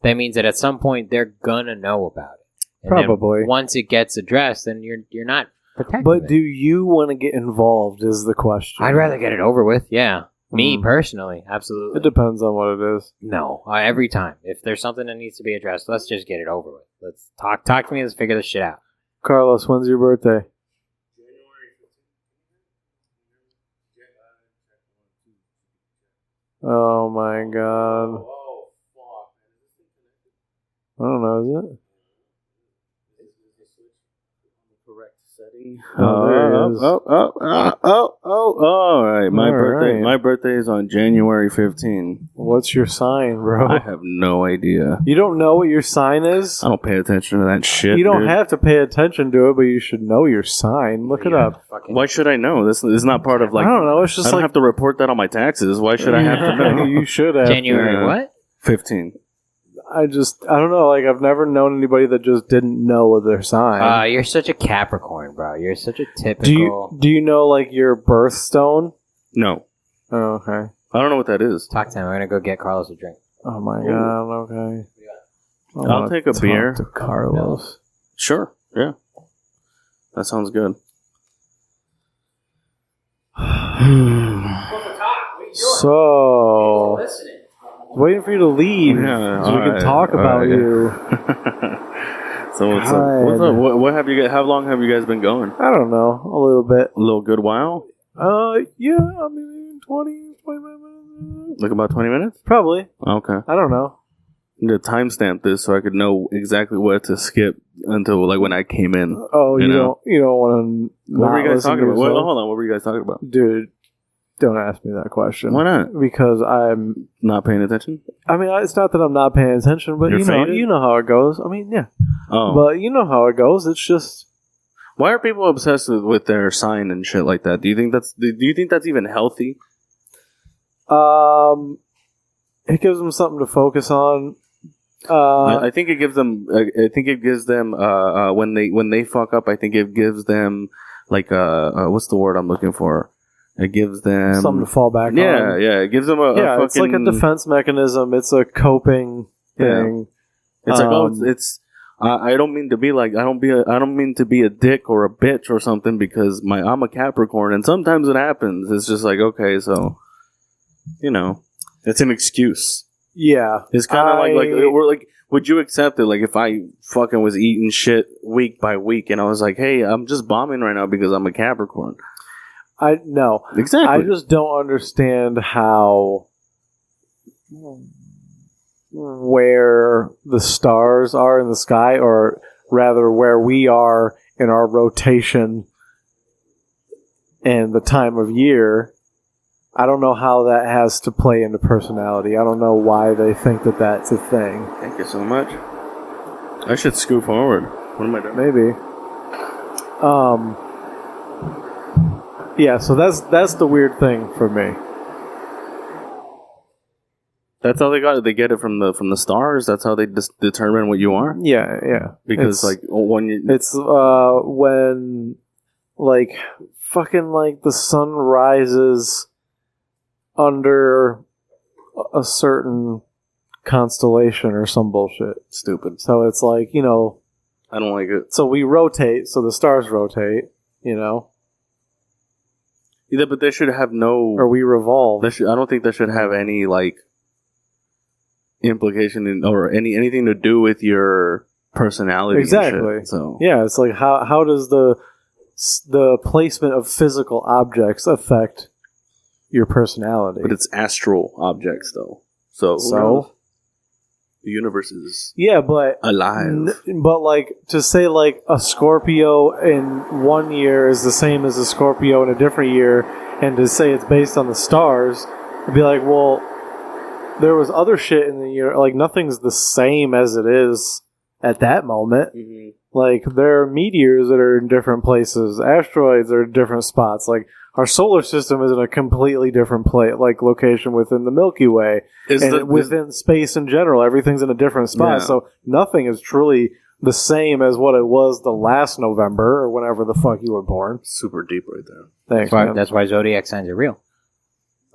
that means that at some point they're gonna know about it. And probably. once it gets addressed, then you're not protective. But do you want to get involved is the question. I'd rather get it over with, yeah. Me, personally, absolutely. It depends on what it is. No, every time. If there's something that needs to be addressed, let's just get it over with. Let's talk to me, let's figure this shit out. Carlos, when's your birthday? Oh my god. I don't know, is it? Correct setting. Oh, All right. My All birthday. right. My birthday is on January 15. What's your sign, bro? I have no idea. You don't know what your sign is? I don't pay attention to that shit. You don't dude. have to pay attention to it, but you should know your sign. Look it up. Why should I know? This is not part of like. I don't know. It's just I don't like have to report that on my taxes. Why should I have to know? You should have. January what? 15. I don't know. Like, I've never known anybody that just didn't know their sign. You're such a Capricorn, bro. You're such a typical... Do you know, like, your birthstone? No. Oh, okay. I don't know what that is. Talk to him. I'm going to go get Carlos a drink. Oh, my God. Okay. I'll take a beer. To Carlos. Sure. Yeah. That sounds good. So, waiting for you to leave Yeah, so we can alright, talk about alright. you. So what's up? What's up? What have you guys? How long have you guys been going? I don't know. A little bit. A little good while. Yeah. I mean, 25 minutes. Like about 20 minutes. Probably. Okay. I don't know. I need to timestamp this so I could know exactly what to skip until like when I came in. Oh, You know? you don't want to. What were you guys talking about? Hold on. What were you guys talking about? Dude, don't ask me that question. Why not? Because I'm. Not paying attention? I mean, it's not that I'm not paying attention, but You're faded? you know how it goes. I mean, yeah, Oh. but you know how it goes. It's just Why are people obsessed with their sign and shit like that? Do you think that's even healthy? it gives them something to focus on. I think it gives them. I think it gives them when they fuck up. I think it gives them like what's the word I'm looking for? It gives them something to fall back on. Yeah, it gives them a It's like a defense mechanism. It's a coping thing. It's like it's. I don't mean to be like I don't mean to be a dick or a bitch or something because I'm a Capricorn and sometimes it happens. It's just like okay, so it's an excuse. Yeah, it's kind of like we're like. Would you accept it? Like if I fucking was eating shit week by week and I was like, hey, I'm just bombing right now because I'm a Capricorn. No. Exactly. I just don't understand how where the stars are in the sky, or rather where we are in our rotation and the time of year. I don't know how that has to play into personality. I don't know why they think that that's a thing. Thank you so much. I should scoot forward. What am I doing? Maybe. Yeah, so that's the weird thing for me. That's how they got it. They get it from the stars. That's how they determine what you are. Yeah. Because it's when like fucking like the sun rises under a certain constellation or some bullshit. Stupid. So it's like I don't like it. So we rotate. So the stars rotate. Yeah, but they should have no. Or we revolve. I don't think that should have any like implication or anything to do with your personality. Exactly. And shit, so yeah, it's like how does the placement of physical objects affect your personality? But it's astral objects though. So the universe is but alive. But like to say like a Scorpio in one year is the same as a Scorpio in a different year, and to say it's based on the stars, it'd be like, well, there was other shit in the year. Like nothing's the same as it is at that moment. Mm-hmm. Like there are meteors that are in different places, asteroids are in different spots. Like our solar system is in a completely different location within the Milky Way. Within space in general, everything's in a different spot. Yeah. So nothing is truly the same as what it was the last November or whenever the fuck you were born. Super deep right there. Thanks. That's why zodiac signs are real.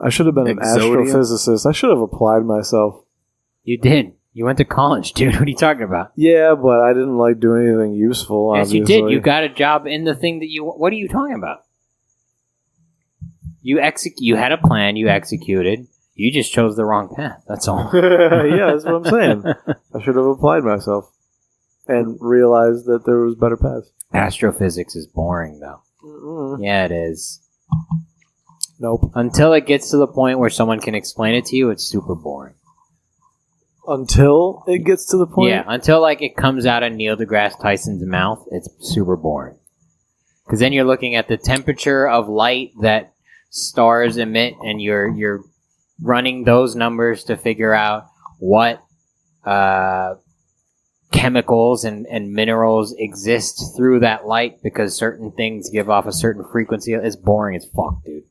I should have been an astrophysicist. I should have applied myself. You did. You went to college, dude. What are you talking about? Yeah, but I didn't like doing anything useful. Yes, obviously. you did. You got a job in the thing that you... What are you talking about? You had a plan. You executed. You just chose the wrong path. That's all. Yeah, that's what I'm saying. I should have applied myself and realized that there was better paths. Astrophysics is boring, though. Mm-mm. Yeah, it is. Nope. Until it gets to the point where someone can explain it to you, it's super boring. Until it gets to the point? Yeah, until like it comes out of Neil deGrasse Tyson's mouth, it's super boring. Because then you're looking at the temperature of light that stars emit, and you're running those numbers to figure out what chemicals and minerals exist through that light, because certain things give off a certain frequency. It's boring as fuck, dude.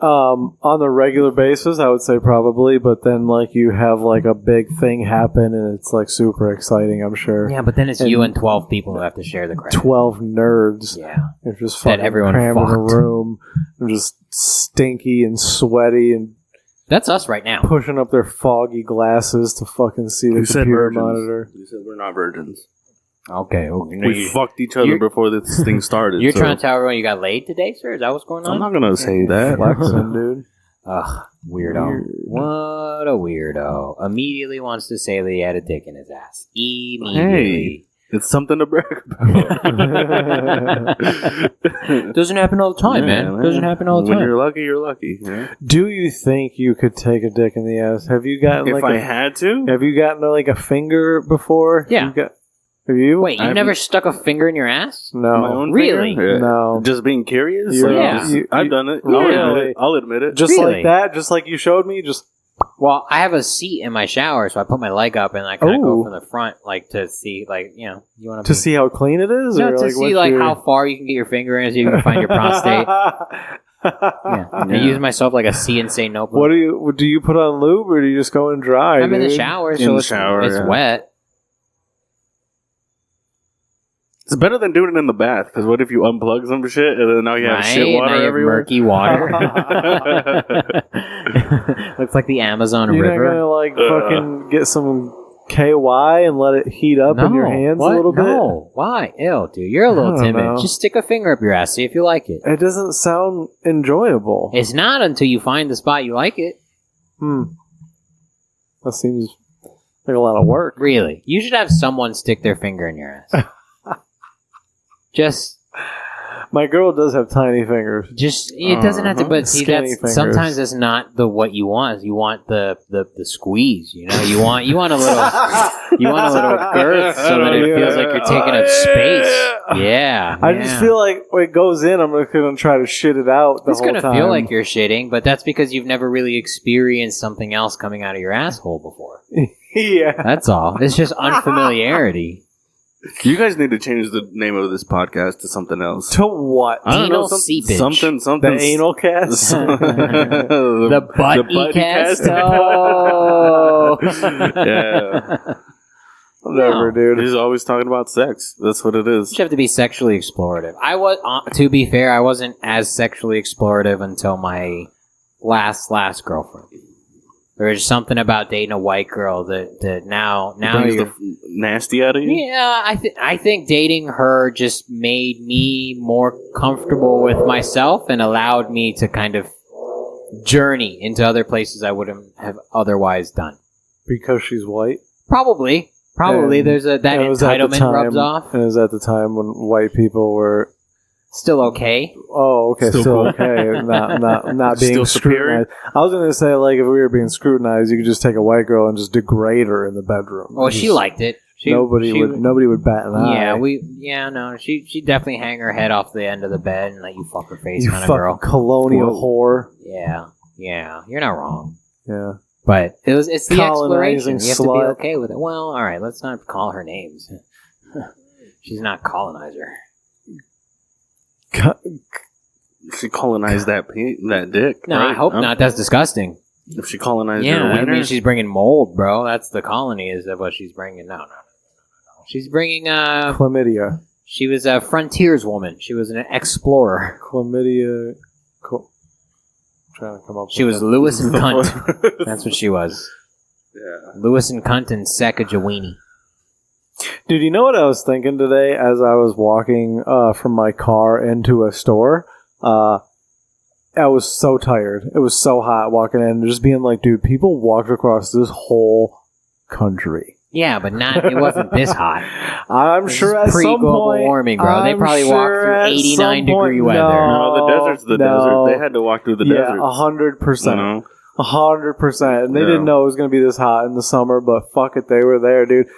On a regular basis, I would say probably, but then like you have like a big thing happen and it's like super exciting, I'm sure. Yeah, but then it's you and 12 people who have to share the credit. 12 nerds. Yeah. They're just fucking everyone crammed in a fucked. room. They're just stinky and sweaty and That's us right now. pushing up their foggy glasses to fucking see the You said computer virgins. monitor. You said we're not virgins. Okay. Well, We fucked each other before this thing started. You're so trying to tell everyone you got laid today, sir? Is that what's going on? I'm not gonna say that. Flexing, dude. Ugh, weirdo. Weird. What a weirdo. Immediately wants to say that he had a dick in his ass. Immediately. It's something to brag about. Doesn't happen all the time, Yeah, man. Doesn't happen all the When time. you're lucky, you're lucky. Yeah? Do you think you could take a dick in the ass? Have you gotten If like I had to, have you gotten like a finger before? Yeah. Have you? Wait, you've I've- never stuck a finger in your ass? No. my own Really? finger? Yeah. No. Just being curious. You're- Yeah. I've done it. Really? I'll admit it. Just Really? like that? Just like you showed me? Just Well, I have a seat in my shower, so I put my leg up and I kind of go Ooh. from the front, like to see, like, you know, you want to see how clean it is? no, or to like see what's like your... how far you can get your finger in, so you can find your prostate. Yeah. I Yeah. use myself like a see and say notebook. What do you put on lube or do you just go in dry? I'm in the dude? shower, In so the it's, shower, it's yeah. wet. It's better than doing it in the bath, because what if you unplug some shit and then now you have shit Right? water Now you have everywhere? murky water. Looks like the Amazon You're River. not gonna like fucking get some KY and let it heat up in your hands what? a little bit? No, why? Ew, dude, you're a I little don't timid. know. Just stick a finger up your ass, see if you like it. It doesn't sound enjoyable. It's not until you find the spot you like it. That seems like a lot of work. Really, you should have someone stick their finger in your ass. Just My girl does have tiny fingers. it doesn't have to. But see, Skinny that's fingers. sometimes that's not what you want. You want the squeeze. You know, you want a little girth so that it feels like you're taking up space. Yeah, I just feel like when it goes in, I'm gonna try to shit it out the it's whole gonna time. feel like you're shitting, but that's because you've never really experienced something else coming out of your asshole before. Yeah. That's all. It's just unfamiliarity. You guys need to change the name of this podcast to something else. To what? I don't know, Anal seepage. something. The anal cast? The Buddycast. Oh. Yeah. Whatever, dude. He's always talking about sex. That's what it is. You have to be sexually explorative. I was, to be fair, I wasn't as sexually explorative until my last girlfriend. There was something about dating a white girl that now Brings you're, the nasty out of you. yeah, I think dating her just made me more comfortable with myself and allowed me to kind of journey into other places I wouldn't have otherwise done. Because she's white? Probably. And- There's that and it was at the entitlement time- rubs off. And it was at the time when white people were... Still okay. Oh, okay, Still still cool. okay. Not being Still superior? scrutinized. I was going to say, like, if we were being scrutinized, you could just take a white girl and just degrade her in the bedroom. Well, she Just- liked it. Nobody would bat an eye. She definitely hang her head off the end of the bed and let you fuck her face, You kind of fucking girl. colonial whore. Yeah, you're not wrong. Yeah. But it's the Colonizing exploration. You have to be slut. okay with it. Well, all right, let's not call her names. She's not colonizer. She colonized that dick. No, right? I hope Huh? not. That's disgusting. If she colonized Yeah, your I wiener, mean, she's bringing mold, bro. That's the colony is what she's bringing. No. She's bringing. Chlamydia. She was a frontierswoman. She was an explorer. Chlamydia. Trying to come up She with was that. Lewis and Cunt. That's what she was. Yeah. Lewis and Cunt and Sacagawini. Dude, you know what I was thinking today as I was walking from my car into a store? I was so tired. It was so hot walking in, just being like, dude, people walked across this whole country. Yeah, but it wasn't this hot. I'm sure at some point... Pre-global warming, bro. They probably walked through 89-degree weather. No, the desert's the desert. They had to walk through the desert. Yeah, 100%. You know? 100%. And they didn't know it was going to be this hot in the summer, but fuck it, they were there, dude.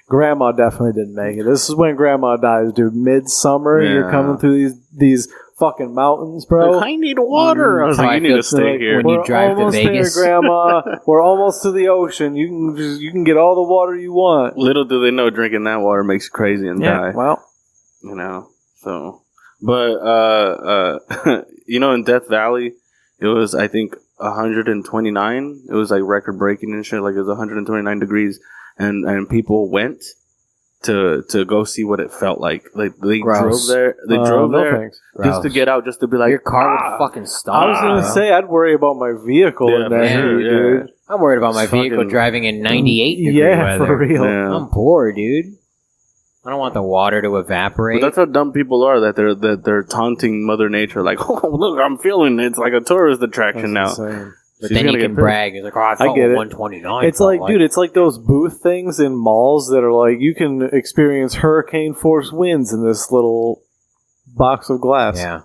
Grandma definitely didn't make it. This is when Grandma dies, dude. Midsummer, you're coming through these fucking mountains, bro. Like, I need water. I was like, you need to stay here. When you drive to Vegas. There, Grandma. We're almost to the ocean. You can get all the water you want. Little do they know, drinking that water makes you crazy and die. Well, you know. So, but you know, in Death Valley, it was, I think, 129. It was like record breaking and shit. Like, it was 129 degrees, and people went to go see what it felt like. Like, they drove there. They drove there just to get out, just to be like, your car would fucking stop. I was gonna say, I'd worry about my vehicle in there, dude. I'm worried about my vehicle driving in 98 degree weather. For real. Yeah. I'm poor, dude. I don't want the water to evaporate. But that's how dumb people are, that they're taunting Mother Nature. Like, oh, look, I'm feeling it. It's like a tourist attraction that's now. Insane. But then you can brag. It's like, oh, I felt 129. It's like, dude, it's like those booth things in malls that are like, you can experience hurricane force winds in this little box of glass. Yeah.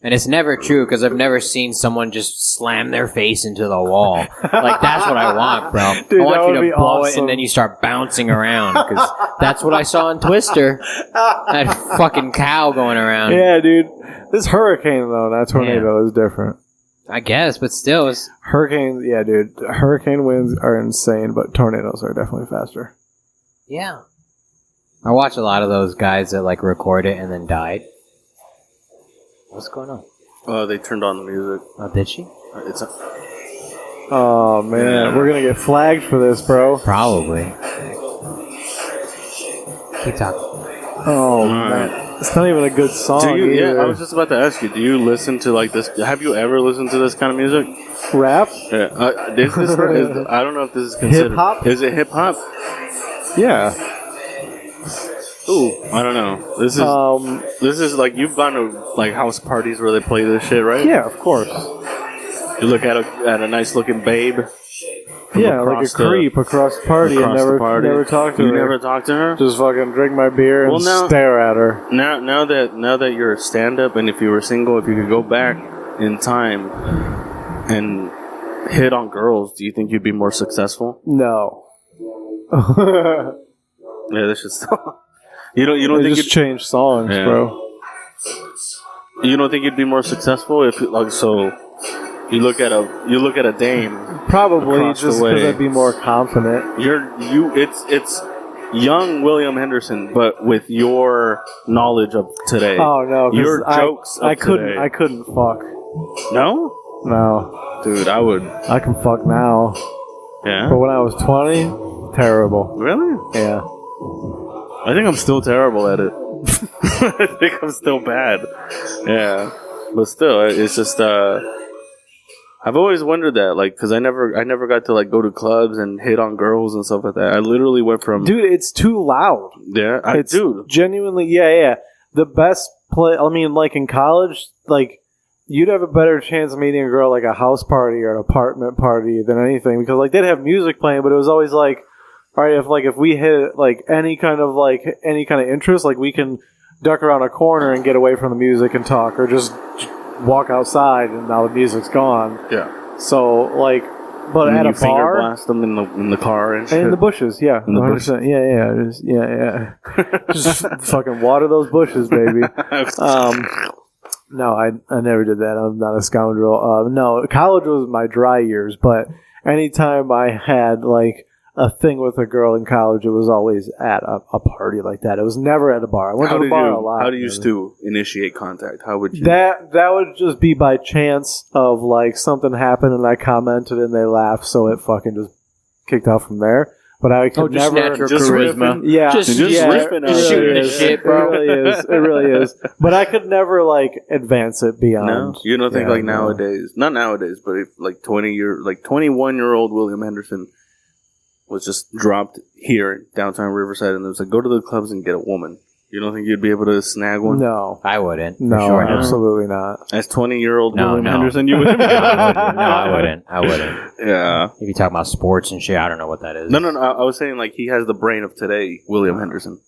And it's never true, because I've never seen someone just slam their face into the wall. Like, that's what I want, bro. Dude, I want you to blow awesome. it and then you start bouncing around, because that's what I saw in Twister. That fucking cow going around. Yeah, dude. This hurricane, though, not tornado, is different. I guess, but still, it's... Hurricanes, yeah, dude. Hurricane winds are insane, but tornadoes are definitely faster. Yeah. I watch a lot of those guys that, like, record it and then died. What's going on? Oh, they turned on the music. Oh, did she? Oh, man. We're going to get flagged for this, bro. Probably. Keep talking. Oh, man. It's not even a good song either. Yeah, I was just about to ask you, do you listen to, like, this? Have you ever listened to this kind of music? Rap? Yeah. I don't know if this is considered... Hip-hop? Is it hip-hop? Yeah. Ooh, I don't know. This is like, you've gone to like house parties where they play this shit, right? Yeah, of course. You look at a nice looking babe. Yeah, like a creep across the party and never talk to her. You never talk to her? Just fucking drink my beer and stare at her. Now that you're a stand-up, and if you were single, if you could go back in time and hit on girls, do you think you'd be more successful? No. Yeah, this is still... You don't think just change songs, bro? You don't think you'd be more successful if, like, so you look at a dame? Probably, just because I'd be more confident. It's young William Henderson, but with your knowledge of today. Oh no, your jokes. I couldn't fuck. No, dude, I would. I can fuck now. Yeah, but when I was 20, terrible. Really? Yeah. I think I'm still terrible at it. I think I'm still bad. Yeah. But still, it's just, I've always wondered that, like, because I never got to, like, go to clubs and hit on girls and stuff like that. I literally went from... Dude, it's too loud. Yeah, dude. Genuinely, yeah. The best like, in college, like, you'd have a better chance of meeting a girl, like, a house party or an apartment party than anything, because, like, they'd have music playing, but it was always, like... All right, if we hit like any kind of interest, like we can duck around a corner and get away from the music and talk, or just walk outside and now the music's gone. Yeah. So like, but at a bar, finger blast them in the car and shit. And in the bushes, yeah, in the bushes. Yeah. Just fucking water those bushes, baby. No, I never did that. I'm not a scoundrel. No, college was my dry years, but anytime I had like a thing with a girl in college, it was always at a party like that. It was never at a bar. I went to the bar a lot. How do you still initiate contact? How would you? That would just be by chance of like something happened and I commented and they laughed, so it fucking just kicked out from there. But I could never natural charisma. Yeah, just ripping out shooting the shit, bro. It really is. But I could never like advance it beyond. No, you don't think nowadays? Not nowadays, but if like 21-year-old William Henderson was just dropped here downtown Riverside, and it was like, go to the clubs and get a woman. You don't think you'd be able to snag one? No. I wouldn't. No, sure absolutely not. As 20-year-old No, William no. Henderson, you wouldn't? No, I wouldn't. I wouldn't. Yeah. If you talk about sports and shit, I don't know what that is. No. I was saying, like, he has the brain of today, William Henderson.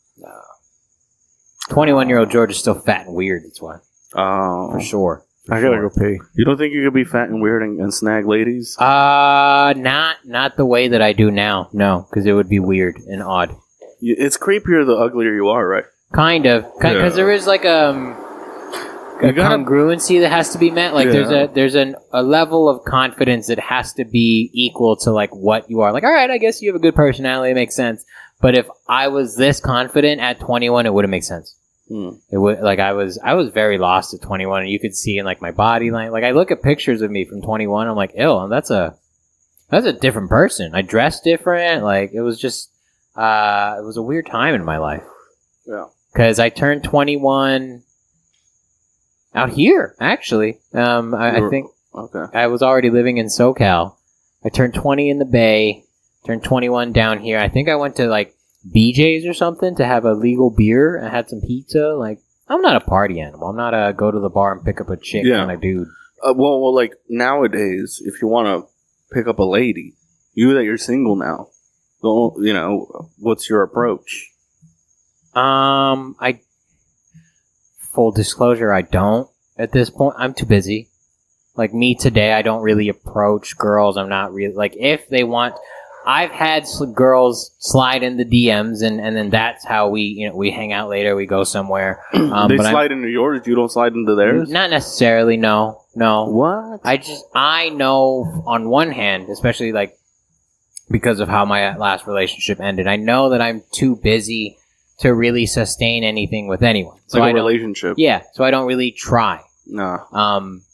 21-year-old George is still fat and weird. That's why. Oh. For sure. I gotta go pee. You don't think you could be fat and weird and snag ladies? Not the way that I do now. No, because it would be weird and odd. It's creepier the uglier you are, right? Kind of, because there is like a congruency that has to be met. Like there's a level of confidence that has to be equal to like what you are. Like, all right, I guess you have a good personality. It makes sense. But if I was this confident at 21, it wouldn't make sense. It would like I was very lost at 21, and you could see in like my body line. Like I look at pictures of me from 21, I'm like, ew, that's a different person. I dressed different. Like it was just it was a weird time in my life. Yeah. Because I turned 21 out here, actually. I think I was already living in SoCal. I turned 20 in the Bay, turned 21 down here. I think I went to, like, BJ's or something to have a legal beer. I had some pizza. Like, I'm not a party animal. I'm not a go to the bar and pick up a chick kind of dude. Well, like, nowadays, if you want to pick up a lady, you're single now, what's your approach? Full disclosure, I don't at this point. I'm too busy. Like me today, I don't really approach girls. I'm not really like if they want. I've had girls slide in the DMs, and then that's how we hang out later. We go somewhere. They slide into yours. You don't slide into theirs. Not necessarily. No. What? I know on one hand, especially like because of how my last relationship ended. I know that I'm too busy to really sustain anything with anyone. So like a relationship. Yeah, so I don't really try. No.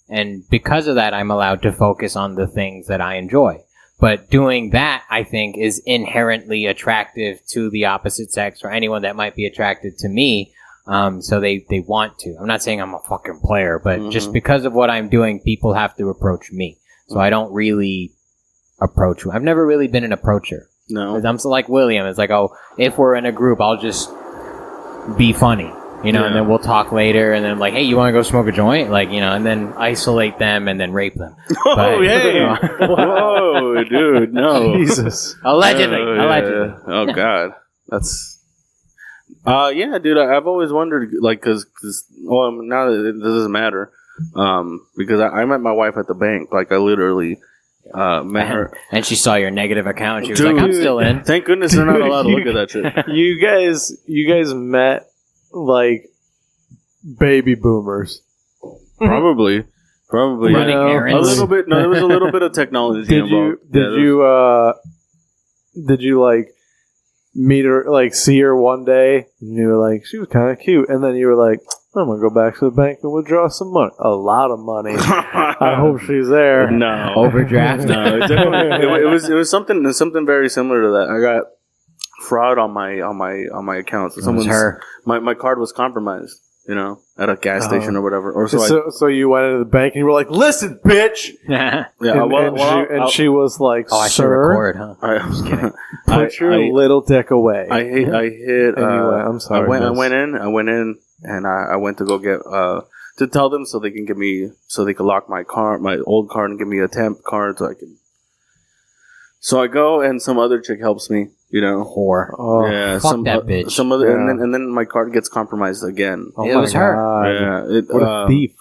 And because of that, I'm allowed to focus on the things that I enjoy. But doing that, I think, is inherently attractive to the opposite sex or anyone that might be attracted to me. So they want to. I'm not saying I'm a fucking player, but just because of what I'm doing, people have to approach me. So I don't really approach. I've never really been an approacher. No. I'm so like William. It's like, oh, if we're in a group, I'll just be funny, and then we'll talk later, and then like, hey, you want to go smoke a joint? Like, and then isolate them and then rape them. Whoa, dude, no. Jesus. Allegedly. Yeah. Oh, God. That's... yeah, dude, I've always wondered, like, because now it doesn't matter, because I met my wife at the bank. Like, I literally... met her, and she saw your negative account. And she was like, "I'm still in." Thank goodness they're not allowed to look at that shit. You guys met like baby boomers. Probably. Running errands. A little bit. No, there was a little bit of technology involved. Did you like meet her, like see her one day, and you were like, she was kind of cute, and then you were like, I'm gonna go back to the bank and withdraw some money. A lot of money. I hope she's there. No. Overdraft. No, it was something very similar to that. I got fraud on my account. So my card was compromised, at a gas station or whatever. Or so you went into the bank and you were like, "Listen, bitch." Yeah. And she was like, "Oh, I should record, huh?" I'm just kidding. Put your little dick away. I hit. I'm sorry. I went in. And I went to go get to tell them so they could lock my old card and give me a temp card so I can. So I go and some other chick helps me, Whore. Oh, yeah, fuck that bitch. Some other, and then my card gets compromised again. It was her. Yeah, what a thief.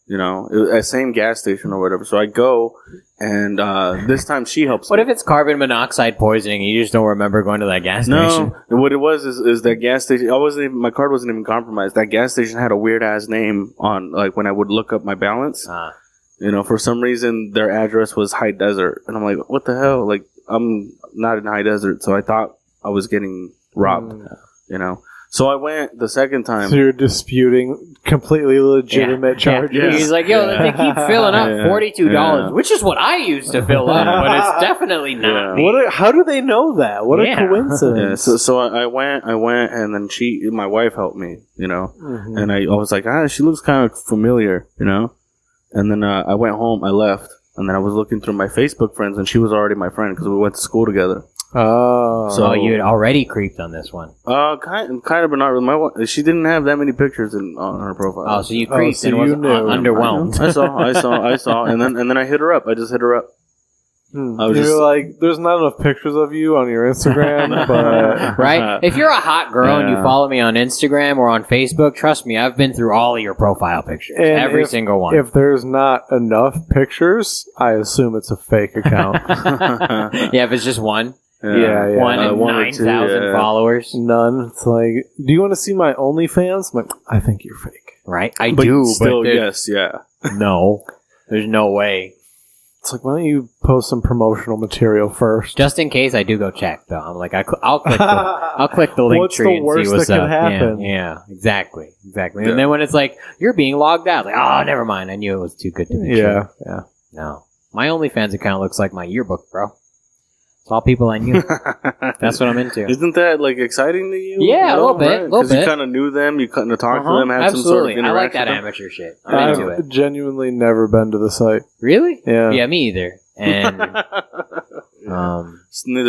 At same gas station or whatever. So I go, and this time she helps What me. if it's carbon monoxide poisoning and you just don't remember going to that gas station? No, what it was is that gas station. My card wasn't even compromised. That gas station had a weird ass name on, like, when I would look up my balance. For some reason their address was High Desert, and I'm like, what the hell? Like, I'm not in High Desert, so I thought I was getting robbed. So I went the second time. So you're disputing completely legitimate charges. Yeah. He's like, yo, they keep filling up $42, which is what I used to fill up, but it's definitely not me. How do they know that? What a coincidence. Yeah, so I went, and then my wife helped me, and I was like, she looks kind of familiar, and then I went home, I left, and then I was looking through my Facebook friends, and she was already my friend because we went to school together. Oh. So you had already creeped on this one. Kind of, but not really. My wife, she didn't have that many pictures on her profile. Oh, so you creeped so and was you knew. underwhelmed. I saw, and then I hit her up. I just hit her up. You're like, there's not enough pictures of you on your Instagram, but Right? If you're a hot girl and you follow me on Instagram or on Facebook, trust me, I've been through all of your profile pictures. And every single one. If there's not enough pictures, I assume it's a fake account. Yeah, if it's just one. Yeah. One and one or 9,000 two, followers. None. It's like, do you want to see my OnlyFans? I'm like, I think you're fake. Right? I But do, still, but yes, yeah. no. There's no way. It's like, why don't you post some promotional material first? Just in case I do go check, though. I'm like, I'll click the link What's tree the and worst see what's that up. could happen? Yeah, exactly. Yeah. And then when it's like, you're being logged out, like, oh, never mind. I knew it was too good to be true. Yeah. No. My OnlyFans account looks like my yearbook, bro. It's all people I knew. That's what I'm into. Isn't that like exciting to you? Yeah, a little bit. Because you kind of knew them, you kind of talked to them, had some sort of Absolutely. interaction. I like that with them. amateur shit. I'm into it. I've genuinely never been to the site. Really? Yeah. Yeah, me either. And Neither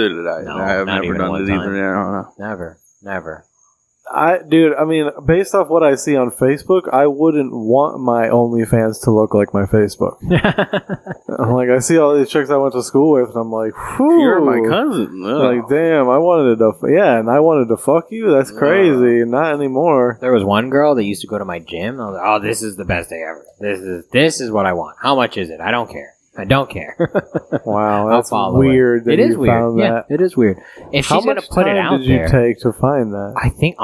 did I. No, I've not never even done one it time. either. Yeah, I don't know. never. Dude, I mean, based off what I see on Facebook, I wouldn't want my OnlyFans to look like my Facebook. I'm like, I see all these chicks I went to school with, and I'm like, whew. You're my cousin. Ugh. Like, damn, I wanted to fuck you? That's crazy. Not anymore. There was one girl that used to go to my gym. I was like, oh, this is the best day ever. This is what I want. How much is it? I don't care. Wow, I'll that's follow weird. It That is you weird. found Yeah, that. it is weird. If How she's gonna much put it time out did you there, take to find that? I think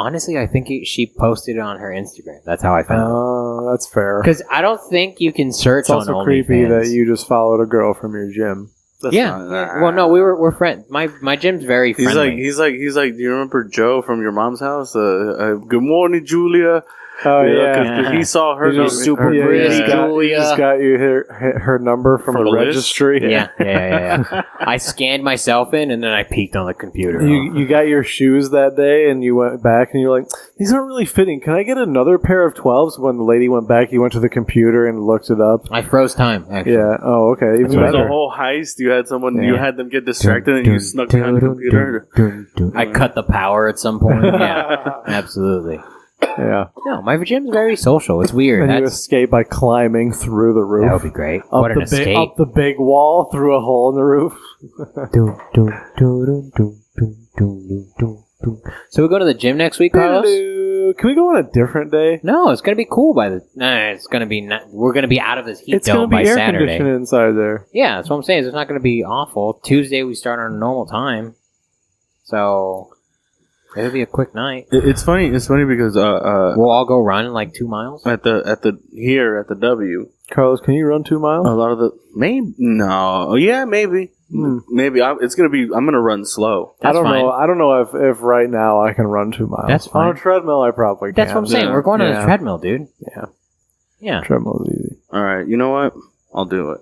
she posted it on her Instagram. That's how I found it. Oh, that's fair. Because I don't think you can search It's on also creepy OnlyFans. that you just followed a girl from your gym. That's Yeah. not- Yeah. Well, no, we're friends. My gym's very friendly. He's like. Do you remember Joe from your mom's house? Good morning, Julia. Oh, Because he saw her. You go just- super yeah, pretty, you Julia. just got you her number from From the the list? registry. Yeah. I scanned myself in, and then I peeked on the computer. You got your shoes that day, and you went back, and you're like, these aren't really fitting. Can I get another pair of 12s? When the lady went back, you went to the computer and looked it up. I froze time, actually. Yeah. Oh, okay. Even It was better. a whole heist. You had someone. Yeah. You had them get distracted, and you snuck behind the computer. I cut the power at some point. Yeah, absolutely. Yeah. No, my gym's very social. It's weird. And you That's, escape by climbing through the roof. that would be great. Up What an the escape. up the big wall through a hole in the roof. So we go to the gym next week, Carlos? Can we go on a different day? No, it's gonna be cool by the. No, it's gonna be. We're gonna be out of this heat It's going dome to by be air Saturday. conditioned inside there. Yeah, that's what I'm saying. It's not gonna be awful. Tuesday we start on a normal time, so it'll be a quick night. It's funny. It's funny because We'll all go run like 2 miles. at the W, Carlos, can you run 2 miles? a lot of the maybe. Maybe it's gonna be. I'm gonna run slow. That's I don't fine. know. I don't know if right now I can run 2 miles. That's fine. On a treadmill, I probably can. That's what I'm saying. Yeah. We're going on Yeah. a treadmill, dude. Yeah. Yeah. Treadmill is easy. All right. You know what? I'll do it.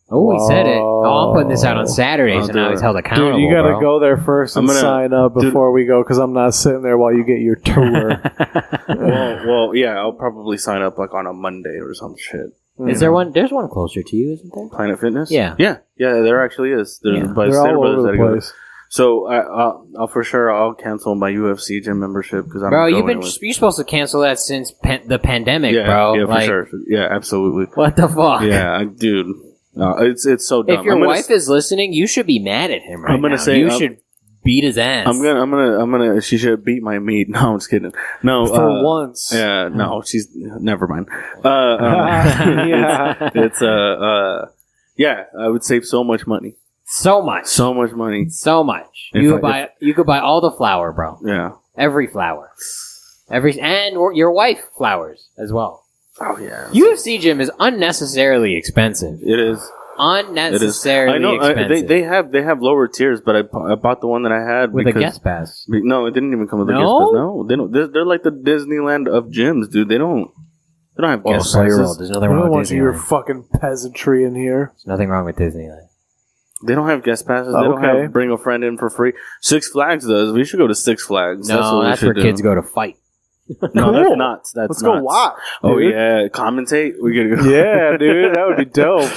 Oh, he said it. Oh, I'm putting this out on Saturday, I'll so do now it. he's held accountable. Dude, you got to bro. go there first I'm and gonna- sign up before we go, because I'm not sitting there while you get your tour. Well, yeah. I'll probably sign up like on a Monday or some shit. Is there one? There's one closer to you, isn't there? Planet Fitness? Yeah. Yeah. There actually is. There's Yeah. by They're Stater all Brothers over that the I go to. place. So I'll for sure I'll cancel my UFC gym membership because I'm Bro, going you're supposed to cancel that since the pandemic, yeah, bro. Yeah, for Like, sure. Yeah, absolutely. What the fuck? Yeah, dude. It's so dumb. If your I'm gonna wife is listening, you should be mad at him right I'm gonna now. say, you should beat his ass. I'm gonna. She should beat my meat. No, I'm just kidding. No, For once. Yeah, no, she's never mind. Yeah. It's yeah. I would save so much money. so much. So much money. So much. If You could buy all the flour, bro. Yeah. Every flower. Your wife flowers as well. Oh yeah. UFC gym is unnecessarily expensive. It is. Unnecessarily I know. expensive. They have lower tiers, but I bought the one that I had with because a guest pass. No, it didn't even come with a No? guest pass. No, they don't. They're like the Disneyland of gyms, dude. They don't have Oh, guest slow your roll. passes. There's I nothing don't wrong want with your Disneyland. fucking peasantry in here. There's nothing wrong with Disneyland. They don't have guest passes. They don't Okay. have bring a friend in for free. Six Flags does. We should go to Six Flags. No, that's we where should kids do. go to fight. No, that's nuts. Let's go watch. Oh yeah, commentate. We gotta go. Yeah, dude, that would be dope.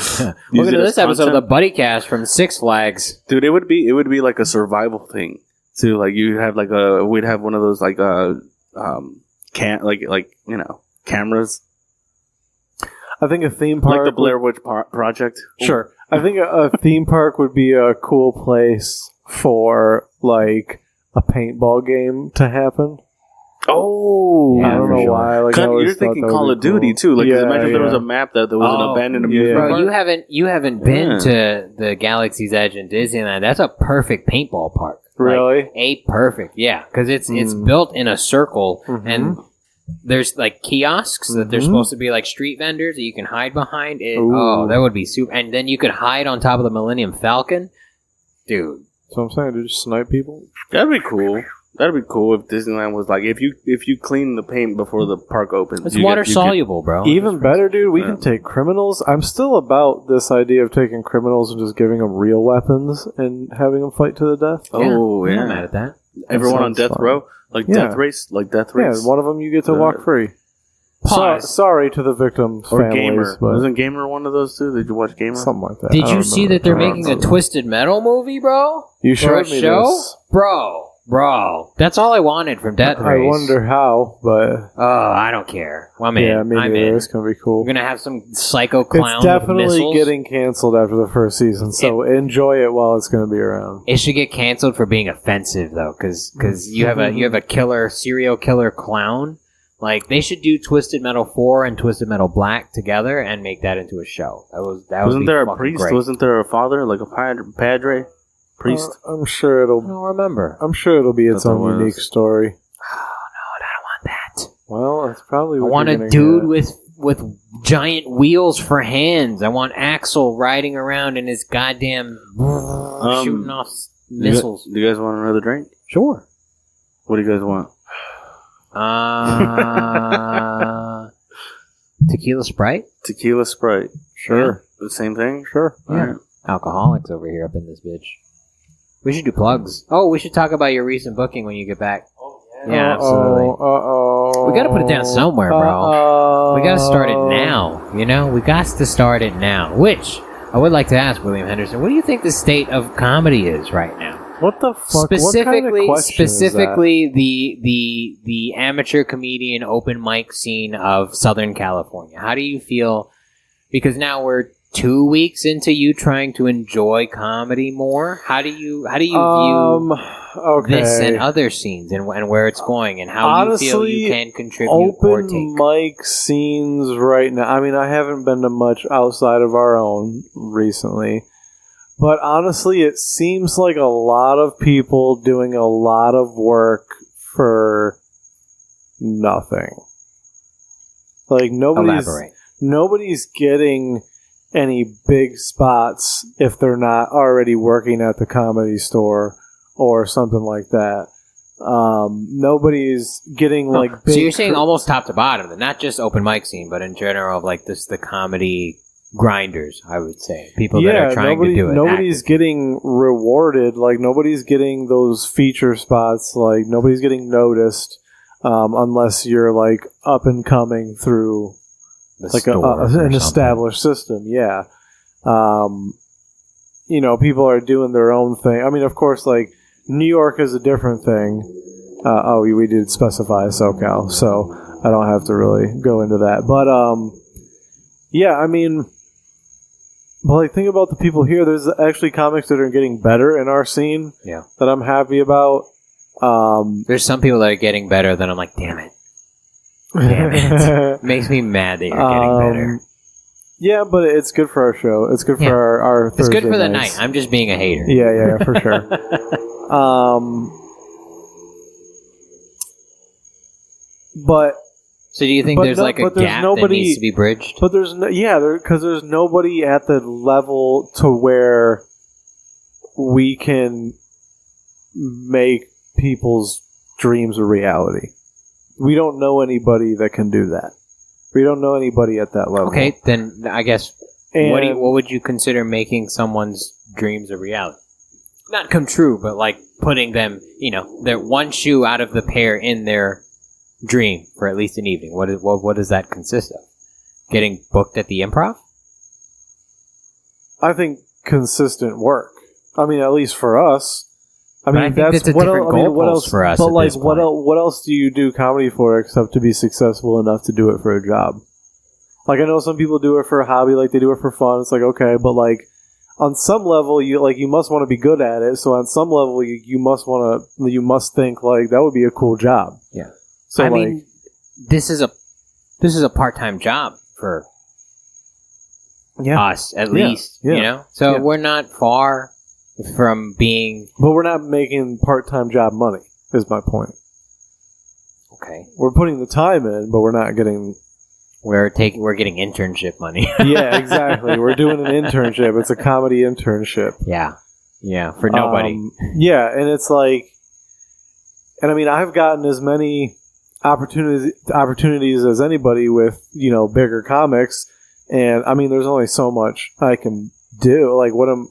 Look at this episode of the Buddycast from Six Flags. Dude, it would be like a survival thing. So like you have we'd have one of those cameras. I think a theme park, like the Blair Witch Project. Sure, I think a theme park would be a cool place for like a paintball game to happen. Oh, yeah, I don't know why. Like, you're thinking Call of Duty too. Like, imagine if there was a map that there was an abandoned amusement park. Bro, you haven't been to the Galaxy's Edge in Disneyland. That's a perfect paintball park. Really? Like, perfect. Yeah, because it's built in a circle, and there's like kiosks that they're supposed to be like street vendors that you can hide behind. Oh, that would be super. And then you could hide on top of the Millennium Falcon, dude. So I'm saying, to just snipe people. That'd be cool. That'd be cool if Disneyland was like, if you clean the paint before the park opens. It's water soluble, bro. Even better, dude. We can take criminals. I'm still about this idea of taking criminals and just giving them real weapons and having them fight to the death. Oh, yeah. I'm not mad at that. Everyone on death row? Death race? Like death race? Yeah, one of them you get to walk free. Sorry to the victims' or families. Gamer. Wasn't Gamer one of those too? Did you watch Gamer? Something like that. Did you see that they're making a Twisted Metal movie, bro? You showed me this. Bro, that's all I wanted from Death Race. I wonder how, but... Oh, I don't care. I'm in. Yeah, me neither. It's going to be cool. We're going to have some psycho clown It's definitely with missiles. getting canceled after the first season, so enjoy it while it's going to be around. It should get canceled for being offensive, though, because you have a serial killer clown. Like, they should do Twisted Metal 4 and Twisted Metal Black together and make that into a show. Wasn't there a priest? Great. Wasn't there a father, like a padre? Priest? I'm sure it'll... I don't remember. I'm sure it'll be its own unique story. Oh, no, I don't want that. Well, that's probably what I want a dude with giant wheels for hands. I want Axel riding around in his goddamn shooting off missiles. Do you guys want another drink? Sure. What do you guys want? Tequila Sprite? Tequila Sprite. Sure. Yeah. The same thing? Sure. All right. Alcoholics over here up in this bitch. We should do plugs. Oh, we should talk about your recent booking when you get back. Yeah, absolutely. We got to put it down somewhere, bro. We got to start it now. You know, we got to start it now. Which I would like to ask William Henderson, what do you think the state of comedy is right now? What the fuck? Specifically, what kind of specifically the amateur comedian open mic scene of Southern California. How do you feel? Because now we're 2 weeks into you trying to enjoy comedy more. How do you view this and other scenes and where it's going and how honestly, you feel you can contribute or take? Open mic scenes right now. I mean, I haven't been to much outside of our own recently, but honestly, it seems like a lot of people doing a lot of work for nothing. Like nobody's getting any big spots if they're not already working at the Comedy Store or something like that. Nobody's getting like big... So you're saying almost top to bottom, not just open mic scene, but in general of like the comedy grinders, I would say. People that are trying to do it. Nobody's getting rewarded. Like nobody's getting those feature spots. Like nobody's getting noticed unless you're like up and coming through... like an established system, yeah. People are doing their own thing. I mean, of course, like, New York is a different thing. We did specify SoCal, so I don't have to really go into that. But, yeah, I mean, but like, think about the people here. There's actually comics that are getting better in our scene that I'm happy about. There's some people that are getting better that I'm like, damn it. Damn it. Makes me mad that you're getting better. Yeah, but it's good for our show. It's good for our Thursday It's good for the nights. night. I'm just being a hater. Yeah, for sure. But so do you think there's like a gap that needs to be bridged? But there's because there's nobody at the level to where we can make people's dreams a reality. We don't know anybody that can do that. We don't know anybody at that level. Okay, then I guess what would you consider making someone's dreams a reality? Not come true, but like putting them, they're one shoe out of the pair in their dream for at least an evening? What does that consist of? Getting booked at the Improv? I think consistent work. I mean, at least for us. I mean, that's a different goalpost for us. But like, what else do you do comedy for except to be successful enough to do it for a job? Like, I know some people do it for a hobby, like they do it for fun. It's like, okay, but like on some level, you must want to be good at it. So on some level, you must think like that would be a cool job. Yeah. So I mean, this is a part-time job for us, at least. Yeah. You know, so we're not far from being. But we're not making part-time job money. Is my point. Okay. We're putting the time in, but we're not getting. We're getting internship money. Yeah, exactly. We're doing an internship. It's a comedy internship. Yeah, for nobody. And it's like, and I mean, I've gotten as many opportunities as anybody with, you know, bigger comics, and I mean, there's only so much I can do. Like, what am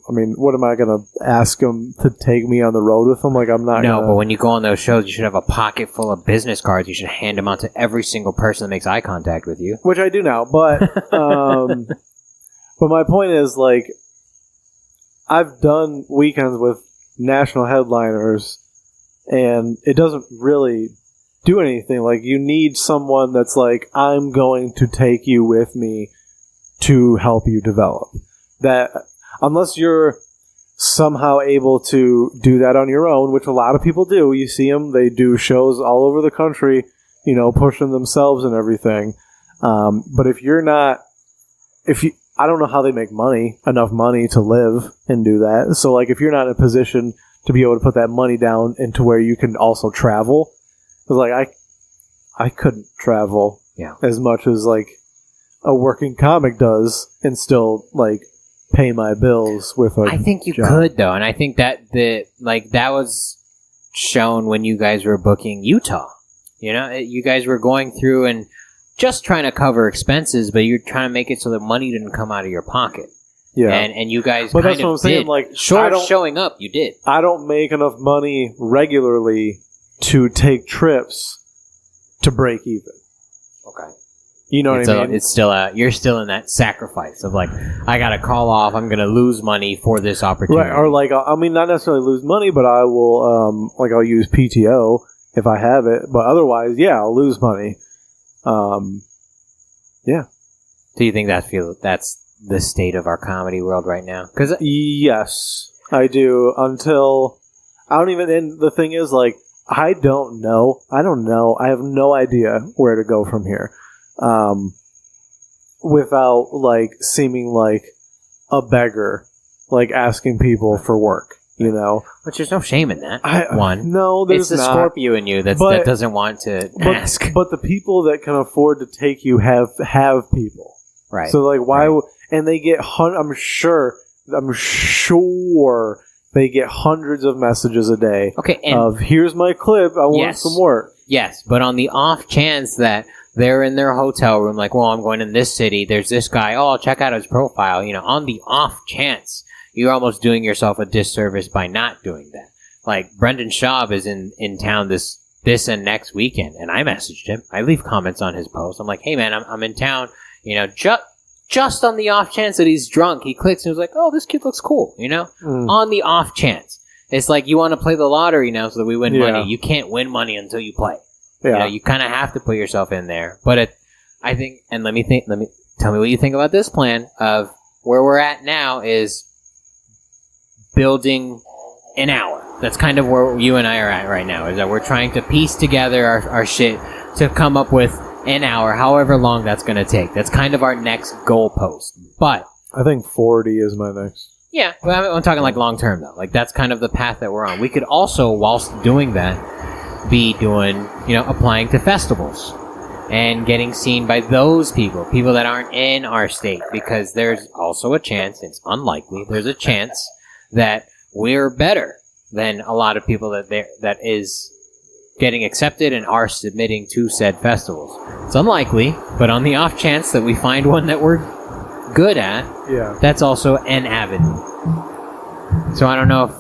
I going to ask them to take me on the road with them? Like, I'm not. No, but when you go on those shows, you should have a pocket full of business cards. You should hand them out to every single person that makes eye contact with you. Which I do now, but but my point is, like, I've done weekends with national headliners, and it doesn't really do anything. Like, you need someone that's like, I'm going to take you with me to help you develop. That unless you're somehow able to do that on your own, which a lot of people do, you see them, they do shows all over the country, you know, pushing themselves and everything. But if you're not, I don't know how they make enough money to live and do that. So like, if you're not in a position to be able to put that money down into where you can also travel, because like I couldn't travel as much as like a working comic does and still like pay my bills with a I think you job. could though, and I think that that was shown when you guys were booking Utah. You know, you guys were going through and just trying to cover expenses, but you're trying to make it so that money didn't come out of your pocket. Yeah, and you guys. But that's what I'm saying. Like, showing up, you did. I don't make enough money regularly to take trips to break even. Okay. You know what I mean? It's still you're still in that sacrifice of like, I got to call off. I'm going to lose money for this opportunity. Right. Or like, I mean, not necessarily lose money, but I will, I'll use PTO if I have it. But otherwise, I'll lose money. Yeah. Do you think that's the state of our comedy world right now? Yes, I do. And the thing is, like, I don't know. I have no idea where to go from here. Without like seeming like a beggar, like asking people for work, you know. But there's no shame in that. No, there's it's the not. Scorpio in you that doesn't want to ask. But the people that can afford to take you have people, right? So like, why? Right. And they get I'm sure they get hundreds of messages a day. Okay, of here's my clip. I want some work. Yes, but on the off chance that they're in their hotel room, like, well, I'm going in this city, there's this guy, oh, I'll check out his profile. You know, on the off chance, you're almost doing yourself a disservice by not doing that. Like, Brendan Schaub is in town this and next weekend, and I messaged him. I leave comments on his post. I'm like, hey, man, I'm in town, you know, just on the off chance that he's drunk. He clicks and was like, oh, this kid looks cool, you know? On the off chance. It's like you want to play the lottery now so that we win money. You can't win money until you play. Yeah. You know, you kind of have to put yourself in there. But I think, and tell me what you think about this plan of where we're at now is building an hour. That's kind of where you and I are at right now, is that we're trying to piece together our shit to come up with an hour, however long that's going to take. That's kind of our next goalpost. But I think 40 is my next. Yeah, well, I'm talking like long term though. Like, that's kind of the path that we're on. We could also, whilst doing that, be doing, you know, applying to festivals and getting seen by those people that aren't in our state, because there's also a chance, it's unlikely, there's a chance that we're better than a lot of people that is getting accepted and are submitting to said festivals. It's unlikely, but on the off chance that we find one that we're good at, that's also an avenue. So I don't know if...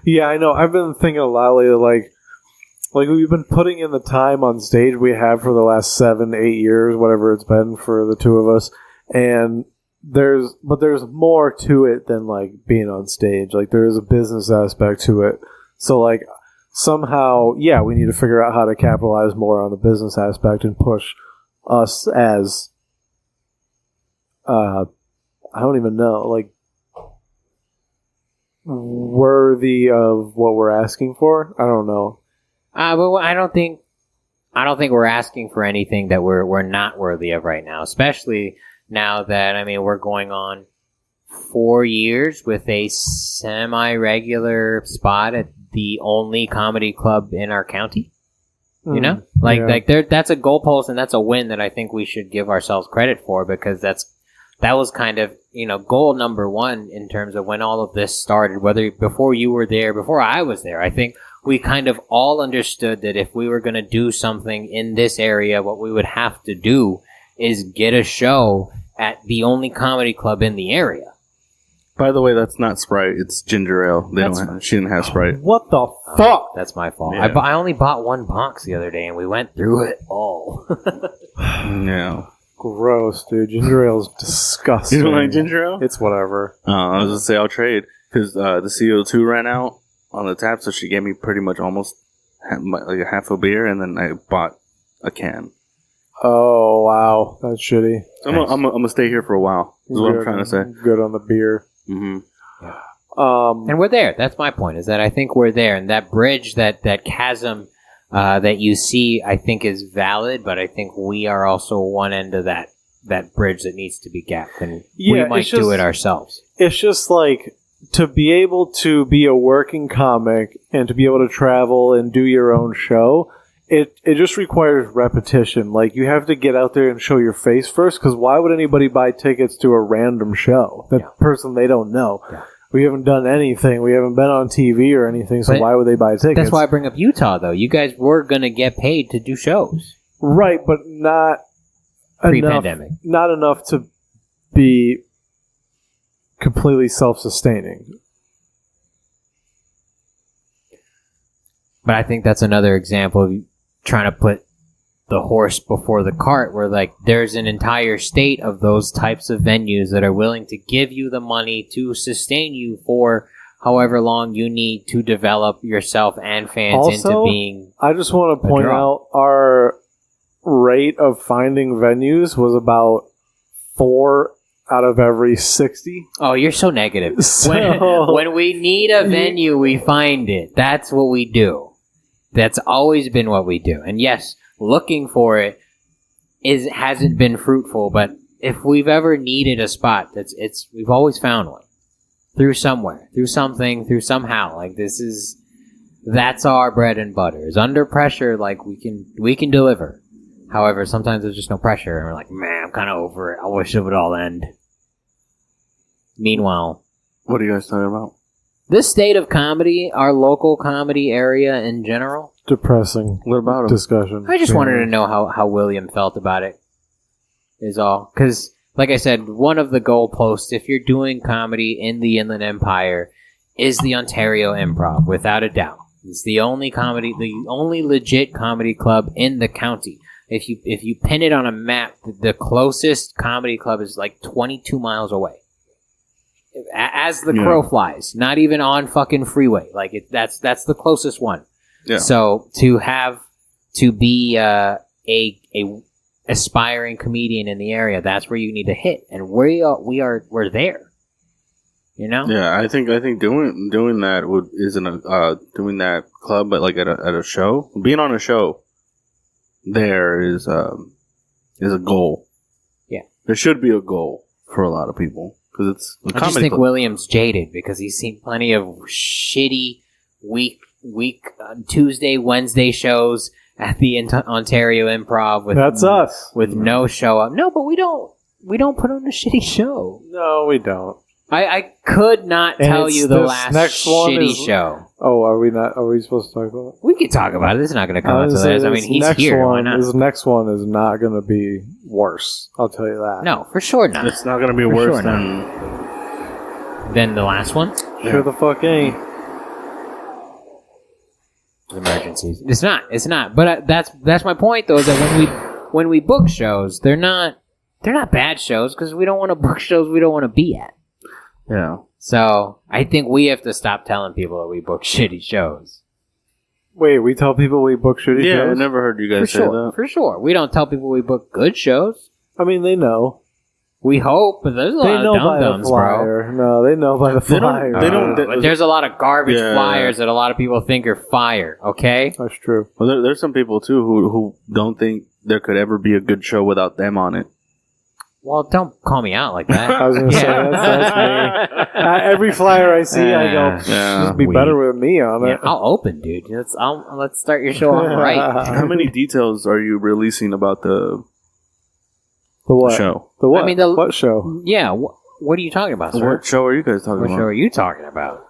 Yeah, I know. I've been thinking a lot lately, like, like we've been putting in the time on stage we have for the last 7-8 years, whatever it's been for the two of us, and there's more to it than like being on stage. Like there is a business aspect to it. So like somehow, yeah, we need to figure out how to capitalize more on the business aspect and push us as I don't even know, like worthy of what we're asking for. I don't know. But I don't think we're asking for anything that we're not worthy of right now, especially now that, I mean, we're going on 4 years with a semi-regular spot at the only comedy club in our county. You know? That's a goalpost, and that's a win that I think we should give ourselves credit for, because that was kind of, goal number one in terms of when all of this started, whether before you were there, before I was there. I think we kind of all understood that if we were going to do something in this area, what we would have to do is get a show at the only comedy club in the area. By the way, that's not Sprite. It's ginger ale. She didn't have Sprite. What the fuck? That's my fault. Yeah. I only bought one box the other day, and we went through it all. Yeah. Gross, dude. Ginger ale is disgusting. You don't like ginger ale? It's whatever. I was going to say I'll trade, because the CO2 ran out on the tap, so she gave me pretty much almost like a half a beer, and then I bought a can. Oh, wow. That's shitty. I'm going to stay here for a while, is what I'm trying to say. Good on the beer. Mm-hmm. And we're there. That's my point, is that I think we're there. And that bridge, that chasm that you see, I think is valid, but I think we are also one end of that bridge that needs to be gapped. And we might do it ourselves. It's just like, to be able to be a working comic and to be able to travel and do your own show, it just requires repetition. Like, you have to get out there and show your face first, because why would anybody buy tickets to a random show? That person they don't know. Yeah. We haven't done anything. We haven't been on TV or anything, so why would they buy tickets? That's why I bring up Utah, though. You guys were going to get paid to do shows. Right, but not pre-pandemic. Not enough to be completely self-sustaining. But I think that's another example of trying to put the horse before the cart, where like there's an entire state of those types of venues that are willing to give you the money to sustain you for however long you need to develop yourself and fans also, into being. I just want to point out our rate of finding venues was about 4 out of every 60. Oh, you're so negative. When we need a venue, we find it. That's what we do. That's always been what we do. And yes, looking for it hasn't been fruitful, but if we've ever needed a spot, we've always found one. Through somewhere, through something, through somehow. Like that's our bread and butter. Is under pressure, like we can deliver. However, sometimes there's just no pressure, and we're like, man, I'm kind of over it. I wish it would all end. Meanwhile, what are you guys talking about? This state of comedy, our local comedy area in general. Depressing. What about him? Discussion. I just wanted to know how William felt about it, is all. Because, like I said, one of the goalposts, if you're doing comedy in the Inland Empire, is the Ontario Improv, without a doubt. It's the only legit comedy club in the county. If you pin it on a map, the closest comedy club is like 22 miles away. As the crow flies, not even on fucking freeway. Like that's the closest one. Yeah. So to be a aspiring comedian in the area, that's where you need to hit, and we're there. You know? Yeah, I think doing that doing that club, but like at a show, being on a show, there is a goal. Yeah, there should be a goal for a lot of people. I just think William's jaded because he's seen plenty of shitty week Tuesday, Wednesday shows at the Ontario Improv with that's us with no show up. No, but we don't put on a shitty show. No, we don't. I could not tell you the last shitty show. Oh, are we supposed to talk about it? We could talk about it. This is not going to come out to this. I mean, he's here. Why not? This next one is not going to be worse. I'll tell you that. No, for sure not. It's not going to be worse than the last one? Sure the fuck ain't. emergencies. It's not. But that's my point, though, is that when we book shows, they're not bad shows because we don't want to book shows we don't want to be at. Yeah. So I think we have to stop telling people that we book shitty shows. Wait, we tell people we book shitty shows? Yeah, I never heard you guys say that. For sure. We don't tell people we book good shows. I mean, they know. We hope, but there's a lot of dum-dums, bro. No, they know by the flyer. But there's a lot of garbage flyers that a lot of people think are fire, okay? That's true. Well, there's some people, too, who don't think there could ever be a good show without them on it. Well, don't call me out like that. I was going to say, that's me. Every flyer I see, I go, just be better with me on it. I'll open, dude. Let's start your show off right. How many details are you releasing about the what? Show? The what? I mean, what show? Yeah, what are you talking about, sir? What show are you guys talking about? What show are you talking about?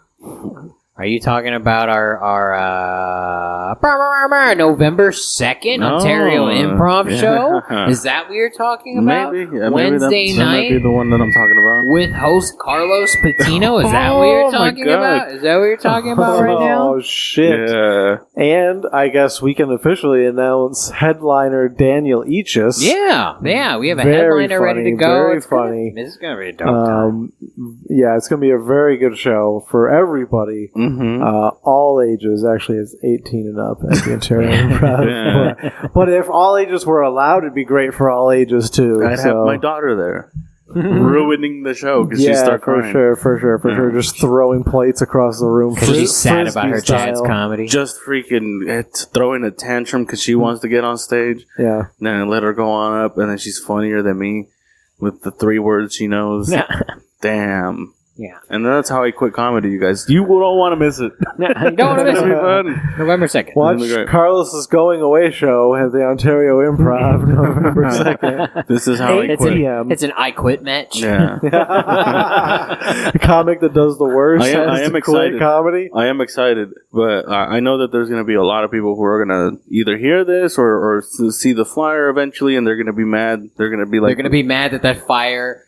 Are you talking about our November 2nd Ontario Improv Show? Is that what you're talking about? Maybe. Yeah, Wednesday that night? might be the one that I'm talking about. With host Carlos Patino? Is that what you're talking about? Is that what you're talking about right now? Oh, shit. Yeah. And I guess we can officially announce headliner Daniel Ichis. Yeah. We have a Very headliner ready to funny, go. very funny. This is going to be a dope time. Yeah, it's going to be a very good show for everybody. Mm-hmm. All ages. Actually, it's 18 and up at the Ontario Improv. But if all ages were allowed, it'd be great for all ages, too. I'd have my daughter there. Ruining the show because she started crying. For sure. Just throwing plates across the room. Because she's sad about her chance comedy. Just freaking throwing a tantrum because she wants to get on stage. Yeah. And then I let her go on up, and then she's funnier than me with the 3 words she knows. Damn. Yeah. And that's how I quit comedy, you guys. You don't want to miss it. You don't want to miss it. November 2nd. Watch Carlos's going away show at the Ontario Improv November 2nd. This is how I quit. It's an I quit match. Yeah. The comic that does the worst. I am excited. Comedy. I am excited, but I know that there's going to be a lot of people who are going to either hear this or see the flyer eventually, and they're going to be mad. They're going to be like, they're going to be mad that flyer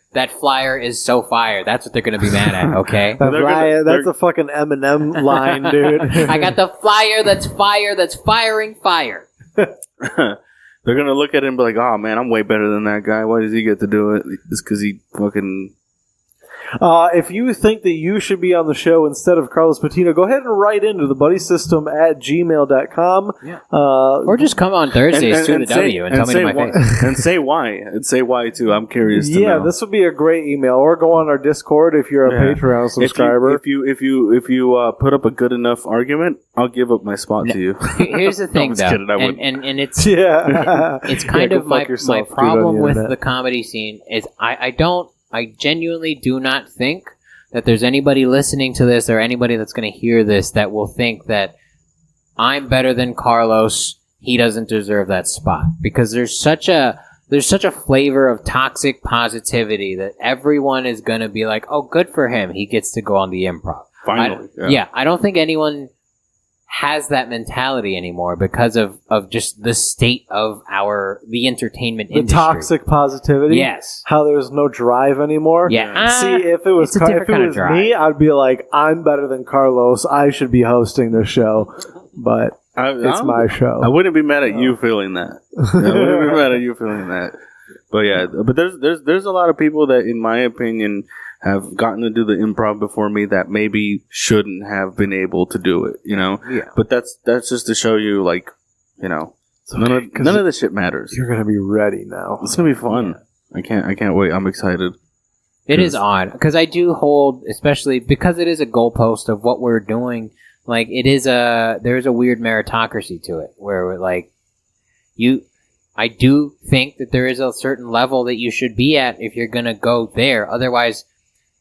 is so fire. That's what they're going to be mad at, okay? That's a fucking Eminem line, dude. I got the flyer that's firing fire. They're going to look at it and be like, oh, man, I'm way better than that guy. Why does he get to do it? It's because he fucking... If you think that you should be on the show instead of Carlos Patino, go ahead and write into the buddysystem@gmail.com. Yeah. Or just come on Thursdays to the W and tell me to my face. And say why. And say why, too. I'm curious to know. Yeah, this would be a great email. Or go on our Discord if you're a Patreon subscriber. If you put up a good enough argument, I'll give up my spot to you. Here's the thing, though. And it's it's kind of my problem with the comedy scene is I genuinely do not think that there's anybody listening to this or anybody that's going to hear this that will think that I'm better than Carlos. He doesn't deserve that spot because there's such a flavor of toxic positivity that everyone is going to be like, oh, good for him. He gets to go on the improv. Finally. I don't think anyone has that mentality anymore because of just the state of the entertainment industry. The toxic positivity? Yes. How there's no drive anymore? Yeah. See, if it was me, I'd be like, I'm better than Carlos. I should be hosting this show. But it's my show. I wouldn't be mad at you feeling that. I wouldn't be mad at you feeling that. But yeah, but there's a lot of people that, in my opinion, have gotten to do the improv before me that maybe shouldn't have been able to do it, you know? Yeah. But that's just to show you, like, you know, none of this shit matters. You're gonna be ready now. It's gonna be fun. Yeah. I can't wait. I'm excited. It is odd because I do hold, especially because it is a goalpost of what we're doing. Like there's a weird meritocracy to it where we're like, I do think that there is a certain level that you should be at if you're gonna go there. Otherwise,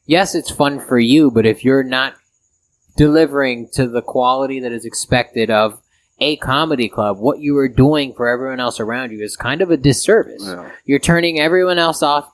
yes, it's fun for you, but if you're not delivering to the quality that is expected of a comedy club, what you are doing for everyone else around you is kind of a disservice. Yeah. You're turning everyone else off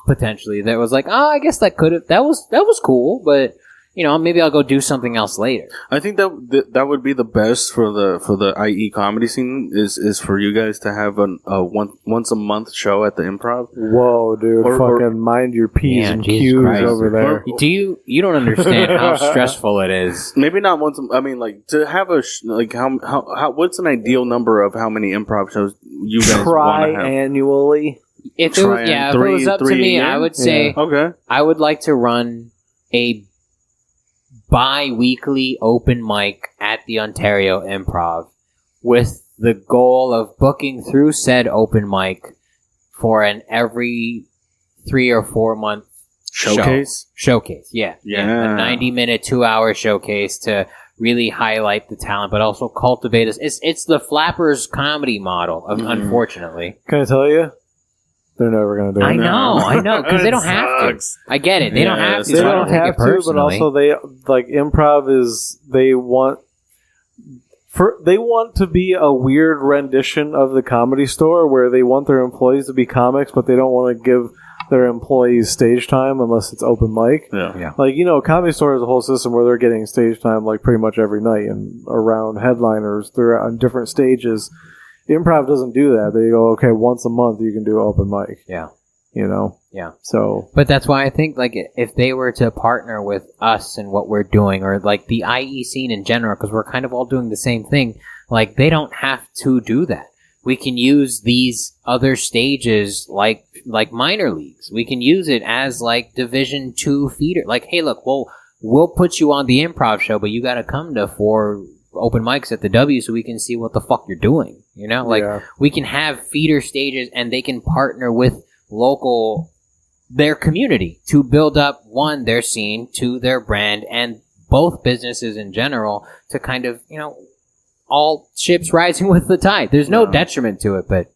potentially. That was like, oh, I guess that was cool, but maybe I'll go do something else later. I think that would be the best for the IE comedy scene is for you guys to have a once a month show at the Improv. Whoa, dude! Fucking mind your P's and Q's over there. You don't understand how stressful it is. Maybe not once. I mean, like to have how what's an ideal number of how many improv shows you guys want to have? Annually? If it was up to me, I would say I would like to run a bi-weekly open mic at the Ontario Improv with the goal of booking through said open mic for an every 3 or 4 month showcase. Yeah. A 90-minute, 2-hour showcase to really highlight the talent, but also cultivate us. It's the Flappers comedy model, unfortunately. Can I tell you? They're never going to do it. I know, because they don't have to. I get it. They don't have to. They don't have to, but also improv is they want to be a weird rendition of the Comedy Store where they want their employees to be comics, but they don't want to give their employees stage time unless it's open mic. Yeah. Like, Comedy Store has a whole system where they're getting stage time like pretty much every night and around headliners. They're on different stages. Improv doesn't do that. They go, okay, once a month you can do open mic. Yeah. Yeah. So. But that's why I think, like, if they were to partner with us and what we're doing, or, like, the IE scene in general, because we're kind of all doing the same thing, like, they don't have to do that. We can use these other stages like minor leagues. We can use it as, like, Division 2 feeder. Like, hey, look, we'll put you on the improv show, but you got to come to 4 open mics at the W so we can see what the fuck you're doing. We can have feeder stages and they can partner with their community to build up, 1, their scene, 2, their brand, and both businesses in general to kind of, all ships rising with the tide. There's no detriment to it, but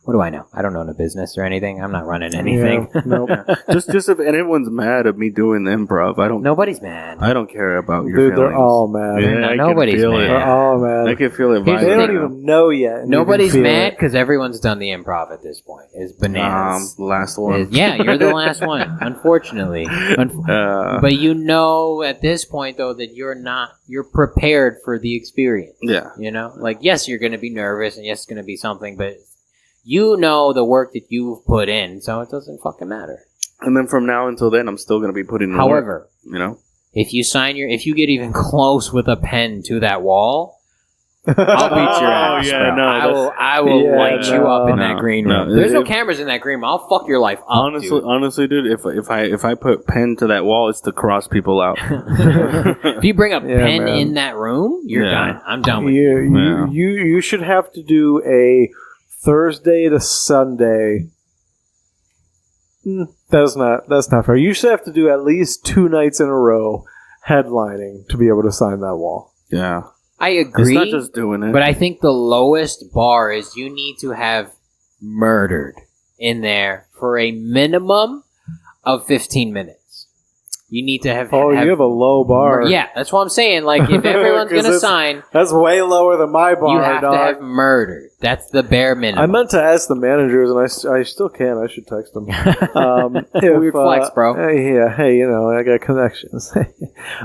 what do I know? I don't own a business or anything. I'm not running anything. Yeah, nope. just if anyone's mad at me doing the improv, Nobody's mad. I don't care about your feelings. They're all mad. Yeah, nobody's mad. They're all mad. I can feel it. They don't even know yet. Nobody's mad because everyone's done the improv at this point. It's bananas. Last one. You're the last one, unfortunately. But at this point though that you're prepared for the experience. Yeah. Yes, you're going to be nervous and yes, it's going to be something, but the work that you've put in, so it doesn't fucking matter. And then from now until then, I'm still going to be putting in However, work, if you get even close with a pen to that wall, I'll beat your ass. Bro. I will light you up in that green room. There's no cameras in that green room. I'll fuck your life up. Honestly, dude, if I put pen to that wall, it's to cross people out. If you bring a pen in that room, you're done. I'm done with you. You should have to do a Thursday to Sunday. That's not fair. You should have to do at least 2 nights in a row headlining to be able to sign that wall. Yeah. I agree. It's not just doing it. But I think the lowest bar is you need to have murdered in there for a minimum of 15 minutes. You need to have... you have a low bar. Yeah, that's what I'm saying. Like, if everyone's going to sign... That's way lower than my bar, you have to have murdered. That's the bare minimum. I meant to ask the managers, and I still can. I should text them. Weird flex, bro. Hey, I got connections.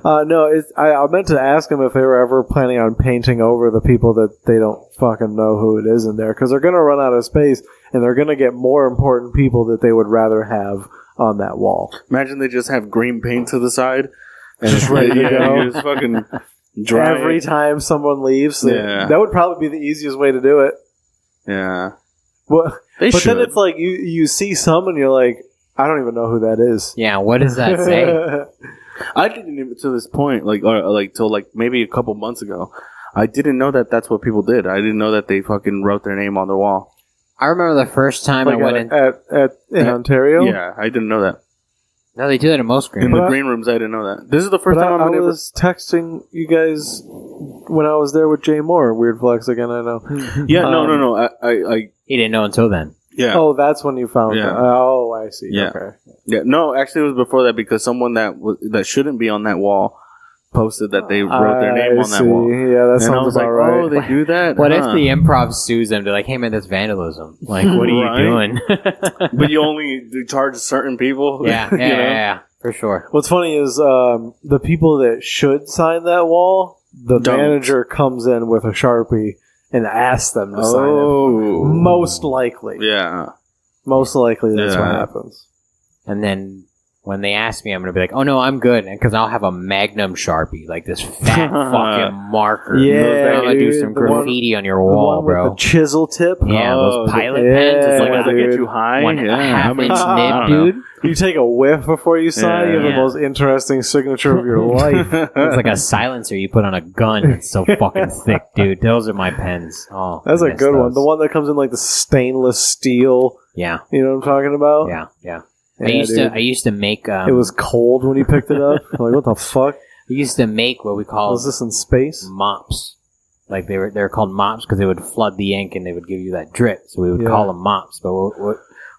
No, I meant to ask them if they were ever planning on painting over the people that they don't fucking know who it is in there, because they're going to run out of space, and they're going to get more important people that they would rather have on that wall. Imagine they just have green paint to the side and just ready to go. You just fucking dry every time someone leaves. Yeah. That would probably be the easiest way to do it. Yeah. Well, but then it's like you see some and you're like, I don't even know who that is. Yeah, what does that say? I didn't even to this point, till maybe a couple months ago, I didn't know that that's what people did. I didn't know that they fucking wrote their name on their wall. I remember the first time I went in Ontario. Yeah, I didn't know that. No, they do that in most green rooms. In the green rooms, I didn't know that. This is the first time I was texting you guys when I was there with Jay Moore. Weird flex again, I know. Yeah, no. I he didn't know until then. Yeah. Oh, that's when you found it. Oh, I see. Yeah. Okay. Yeah. No, actually, it was before that because someone that shouldn't be on that wall posted that they wrote their name on that wall. Yeah, that sounds about right. Oh, they do that? What if the improv sues them? They're like, hey, man, that's vandalism. Like, what are you doing? But you only charge certain people? Yeah. For sure. What's funny is the people that should sign that wall, the manager comes in with a Sharpie and asks them to sign it. Most likely. Yeah. Most likely that's what happens. And then when they ask me, I'm going to be like, oh, no, I'm good. Because I'll have a Magnum Sharpie, like this fat fucking marker. Yeah, I'm going to do some graffiti on your wall, bro. With the chisel tip. Yeah, those pilot pens. It's like to get you high. A half-inch nib, dude. You take a whiff before you sign. You have the most interesting signature of your life. It's like a silencer you put on a gun. It's so fucking thick, dude. Those are my pens. Oh, that's a good one. The one that comes in like the stainless steel. Yeah. You know what I'm talking about? Yeah, yeah. I used to make. It was cold when you picked it up. Like, what the fuck? I used to make what we call. Was this in space? Mops. Like they were called mops because they would flood the ink and they would give you that drip. So we would call them mops. But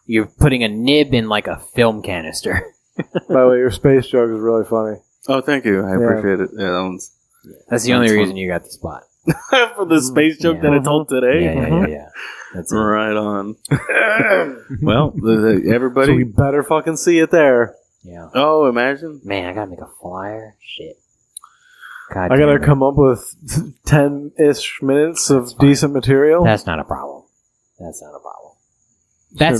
you're putting a nib in like a film canister. By the way, your space joke is really funny. Oh, thank you. I appreciate it. Yeah, that's the only reason you got the spot. For the space joke that I told today? Yeah. That's it. Right on. Well, everybody... So we better fucking see it there. Yeah. Oh, imagine. Man, I gotta make a flyer. Shit. I gotta come up with 10-ish minutes of decent material. That's not a problem. That's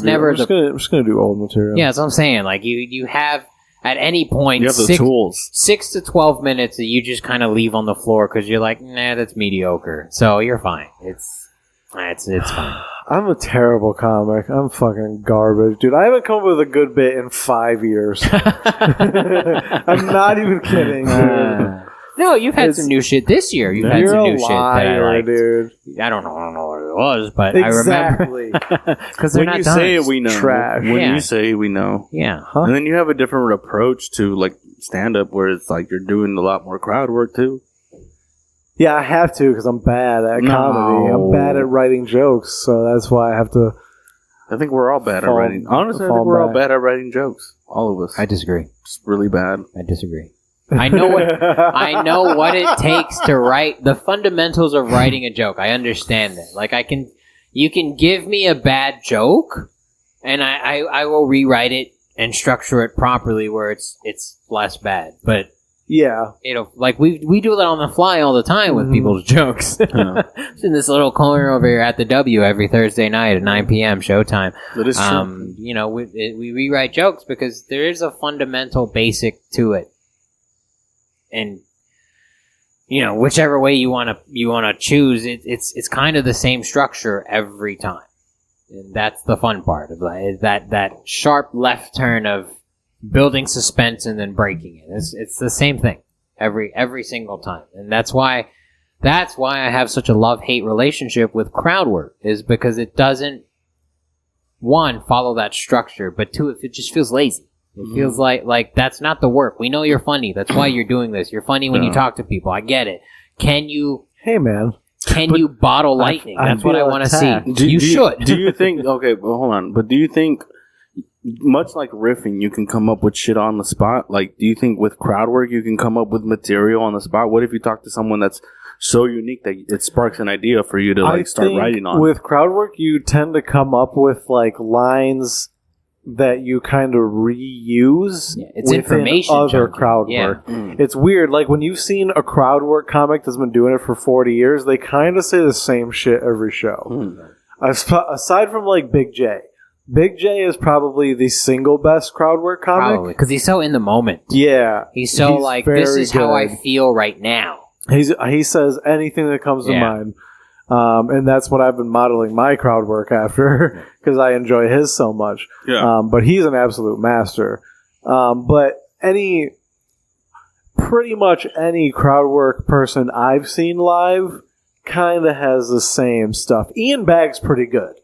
never I'm just gonna do old material. Yeah, that's what I'm saying. Like, you have... At any point, you have the tools. 6 to 12 minutes that you just kind of leave on the floor because you're like, nah, that's mediocre. So you're fine. It's fine. I'm a terrible comic. I'm fucking garbage, dude. I haven't come up with a good bit in 5 years. I'm not even kidding, dude. No, you've had some new shit this year. You've had some new shit that I liked. Dude. I don't know what it was, but exactly. I remember. Because when you say it, we know. Trash. When you say, we know. Yeah. Huh? And then you have a different approach to like stand up, where it's like you're doing a lot more crowd work too. Yeah, I have to because I'm bad at comedy. I'm bad at writing jokes, so that's why I have to. I think we're all bad at writing. Honestly, I think we're all bad at writing jokes. All of us. I disagree. It's really bad. I disagree. I know what it takes to write the fundamentals of writing a joke. I understand that. Like you can give me a bad joke, and I will rewrite it and structure it properly where it's less bad. But yeah, like we do that on the fly all the time with people's jokes. It's in this little corner over here at the W every Thursday night at 9 p.m. showtime. That is true. We rewrite jokes because there is a fundamental basic to it. And whichever way you want to choose, it's kind of the same structure every time, and that's the fun part of that sharp left turn of building suspense and then breaking it. It's the same thing every single time, and that's why I have such a love-hate relationship with crowd work, is because it doesn't, one, follow that structure, but two, it just feels lazy. It feels like that's not the work. We know you're funny. That's why you're doing this. You're funny when you talk to people. I get it. Can you... Hey, man. Can you bottle lightning? That's what I want to see. You should. Do you think... Okay, well, hold on. But do you think, much like riffing, you can come up with shit on the spot? Like, do you think with crowd work, you can come up with material on the spot? What if you talk to someone that's so unique that it sparks an idea for you to start writing on? With crowd work, you tend to come up with lines that you kind of reuse. Yeah, it's information other crowd work. It's weird. Like when you've seen a crowd work comic that's been doing it for 40 years, they kind of say the same shit every show. Aside from Big J. Big J is probably the single best crowd work comic. Probably, because he's so in the moment. Yeah. He's this is how I feel right now. He says anything that comes to mind. And that's what I've been modeling my crowd work after because I enjoy his so much. Yeah. But he's an absolute master. But pretty much any crowd work person I've seen live kind of has the same stuff. Ian Bagg's pretty good.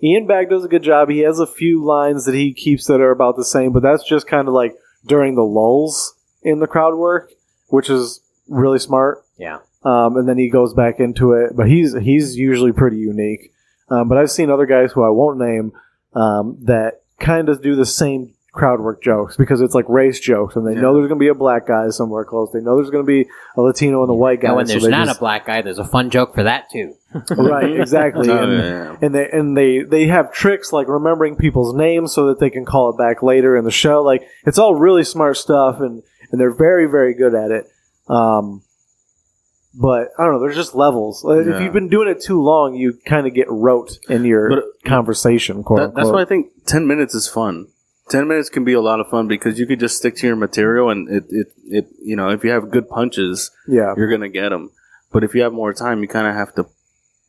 Ian Bagg does a good job. He has a few lines that he keeps that are about the same, but that's just kind of like during the lulls in the crowd work, which is really smart. Yeah. And then he goes back into it, but he's usually pretty unique. But I've seen other guys who I won't name that kind of do the same crowd work jokes because it's like race jokes, and they know there's going to be a black guy somewhere close. They know there's going to be a Latino and a white guy. And when there's not a black guy, there's a fun joke for that too. Right, exactly. And they have tricks like remembering people's names so that they can call it back later in the show. Like it's all really smart stuff, and they're very, very good at it. But I don't know. There's just levels. If you've been doing it too long, you kind of get rote in your conversation. That's why I think 10 minutes is fun. 10 minutes can be a lot of fun because you could just stick to your material, and it you know, if you have good punches, you're gonna get them. But if you have more time, you kind of have to.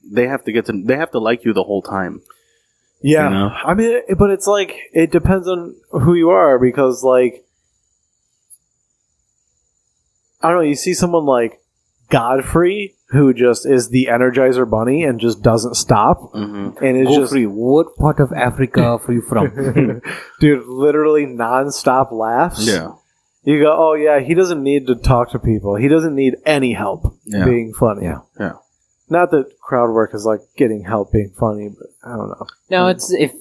They have to like you the whole time. Yeah, you know? I mean, but it's like it depends on who you are because, like, I don't know. You see someone like Godfrey, who just is the Energizer Bunny and just doesn't stop, and it's Godfrey, what part of Africa are you from? Dude, literally nonstop laughs. Yeah, you go, oh yeah, he doesn't need to talk to people. He doesn't need any help being funny. Yeah. Not that crowd work is like getting help being funny, but I don't know. No,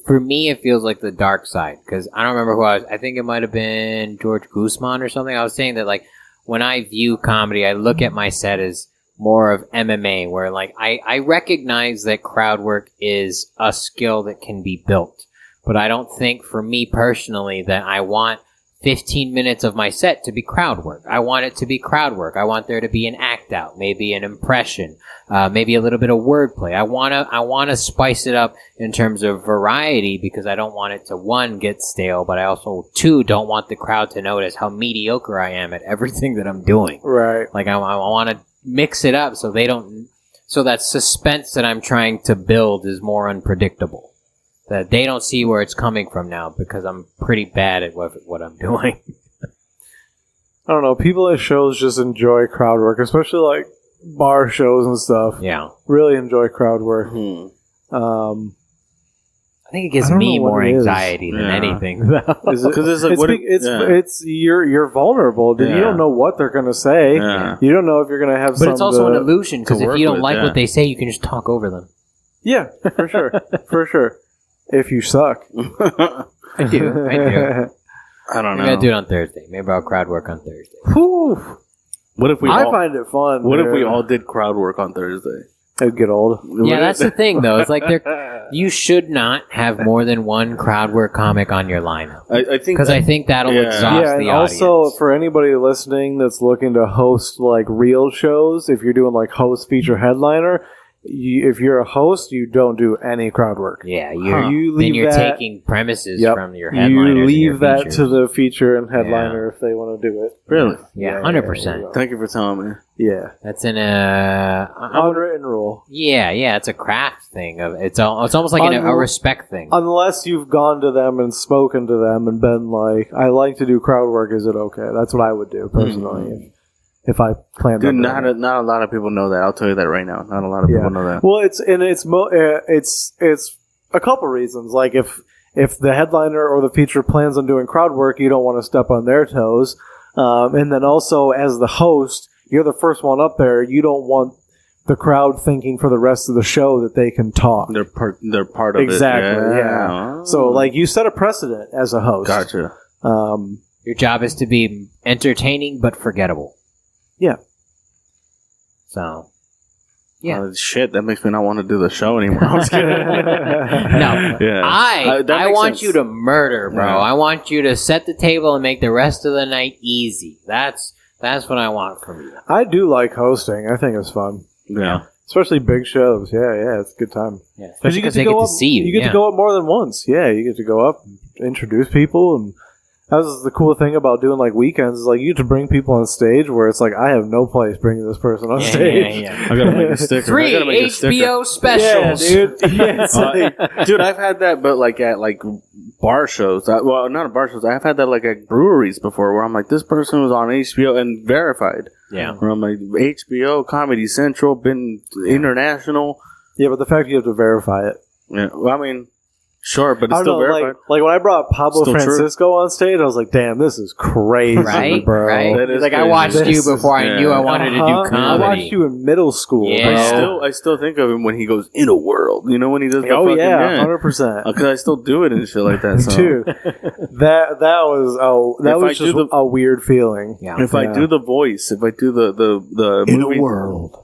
for me, it feels like the dark side because I don't remember who I was. I think it might have been George Guzman or something. I was saying that like. When I view comedy, I look at my set as more of MMA, where like I recognize that crowd work is a skill that can be built. But I don't think for me personally that I want 15 minutes of my set to be crowd work. I want it to be crowd work. I want there to be an act out, maybe an impression, maybe a little bit of wordplay. I wanna spice it up in terms of variety because I don't want it to, one, get stale, but I also, two, don't want the crowd to notice how mediocre I am at everything that I'm doing. Right. Like I want to mix it up so that suspense that I'm trying to build is more unpredictable. That they don't see where it's coming from now because I'm pretty bad at what I'm doing. I don't know. People at shows just enjoy crowd work, especially like bar shows and stuff. Yeah. Really enjoy crowd work. I think it gives me more anxiety than anything, though. Because it's you're vulnerable, dude. You don't know what they're going to say. Yeah. You don't know if you're going to have. But it's also an illusion because if you don't like what they say, you can just talk over them. Yeah, for sure, for sure. If you suck, I do. I don't know. I'm gonna do it on Thursday. Maybe I'll crowd work on Thursday. Whew. What if I find it fun. What if we all did crowd work on Thursday? It'd get old. Yeah, that's the thing, though. It's like you should not have more than one crowd work comic on your lineup. I think because I think that'll exhaust the audience. Also, for anybody listening that's looking to host like real shows, if you're doing like host feature headliner. If you're a host, you don't do any crowd work. Yeah, you're taking premises from your headliners. You leave that to the feature and headliner if they want to do it. Really? Yeah, 100%. Thank you for telling me. Yeah, that's an unwritten rule. Yeah, it's a craft thing. It's almost like a respect thing. Unless you've gone to them and spoken to them and been like, "I like to do crowd work. Is it okay?" That's what I would do personally. If I planned, dude, not a lot of people know that. I'll tell you that right now. Not a lot of people know that. Well, it's a couple reasons. Like if the headliner or the feature plans on doing crowd work, you don't want to step on their toes. And then also as the host, you're the first one up there. You don't want the crowd thinking for the rest of the show that they can talk. They're part of it. Exactly. Yeah. So like you set a precedent as a host. Gotcha. Your job is to be entertaining but forgettable. Yeah. So, yeah. Shit, that makes me not want to do the show anymore. I was kidding. No. Yeah. I want you to murder, bro. Yeah. I want you to set the table and make the rest of the night easy. That's what I want from you. I do like hosting. I think it's fun. Yeah. Especially big shows. Yeah, it's a good time. Yeah, especially because they get to see you. You get to go up more than once. Yeah, you get to go up and introduce people and that was the cool thing about doing like weekends is like you get to bring people on stage where it's like I have no place bringing this person on stage. Yeah. I gotta make a sticker. 3 HBO specials, dude. Yeah, dude, I've had that, but like at like bar shows. Well, not at bar shows. I've had that like at breweries before, where I'm like, this person was on HBO and verified. Yeah, where I'm like HBO, Comedy Central, been international. Yeah, but the fact you have to verify it. Yeah, well, I mean. Sure, but it's I don't still know, verified. like when I brought Pablo Still true. Francisco on stage, I was like, "Damn, this is crazy, Right, bro!" right. That is Like I crazy. watched you This before I knew I wanted to do I comedy. watched you in middle school, Yeah. bro. I still think of him when he goes in a world. You know when he does the Oh fucking yeah, 100%. Because I still do it and shit like that. So. Dude, that was just a weird feeling. Yeah. If I do the voice, if I do the In movie, a world.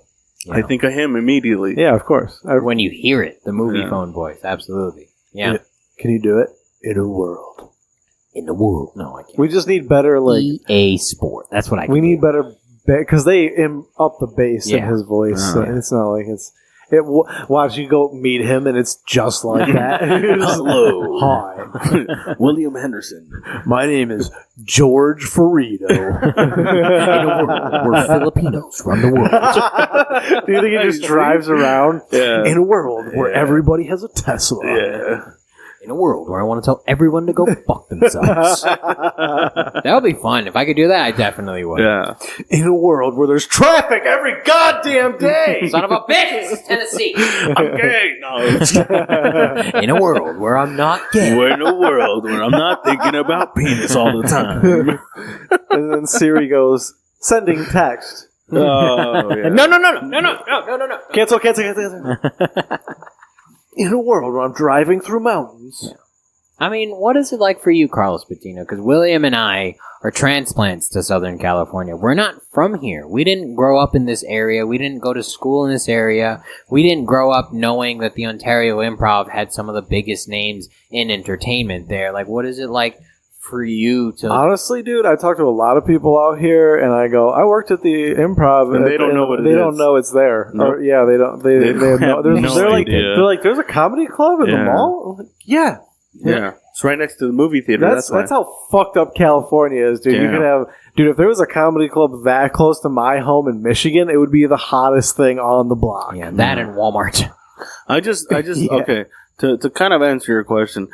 I think of him immediately. Yeah, of course. When you hear it, the movie Yeah. phone voice, absolutely. Yeah. Can you do it? In a world. In the world. No, I can't. We just need better, like, EA Sport. That's what I can we need do. better, because they up the bass in Yeah. his voice. Oh, So yeah. it's not like watch you go meet him and it's just like that. Hello. Hi. William Henderson. My name is George Ferrito. In a world where Filipinos run the world. Do you think he just drives around Yeah. in a world where Yeah. everybody has a Tesla? Yeah. In a world where I want to tell everyone to go fuck themselves. That would be fun. If I could do that, I definitely would. Yeah. In a world where there's traffic every goddamn day. Son of a bitch! It's Tennessee. I'm gay. No. In a world where I'm not gay. We're in a world where I'm not thinking about penis all the time. And then Siri goes, sending text. Oh, yeah. No. Cancel. In a world where I'm driving through mountains. I mean, what is it like for you, Carlos Patino? Because William and I are transplants to Southern California. We're not from here. We didn't grow up in this area. We didn't go to school in this area. We didn't grow up knowing that the Ontario Improv had some of the biggest names in entertainment there. Like, what is it like for you to... Honestly, dude, I talk to a lot of people out here, and I go, I worked at the Improv, And they don't know what it they is. don't know it's there. Nope. Or, yeah, they don't. They have no. They're like, idea. they're like, there's a comedy club in the Yeah. mall. I'm like, yeah, Yeah. It's right next to the movie theater. that's why. how fucked up California is, dude. You Yeah. could have, dude, if there was a comedy club that close to my home in Michigan, it would be the hottest thing on the block. Yeah, that and Walmart. I just Yeah. okay. To kind of answer your question,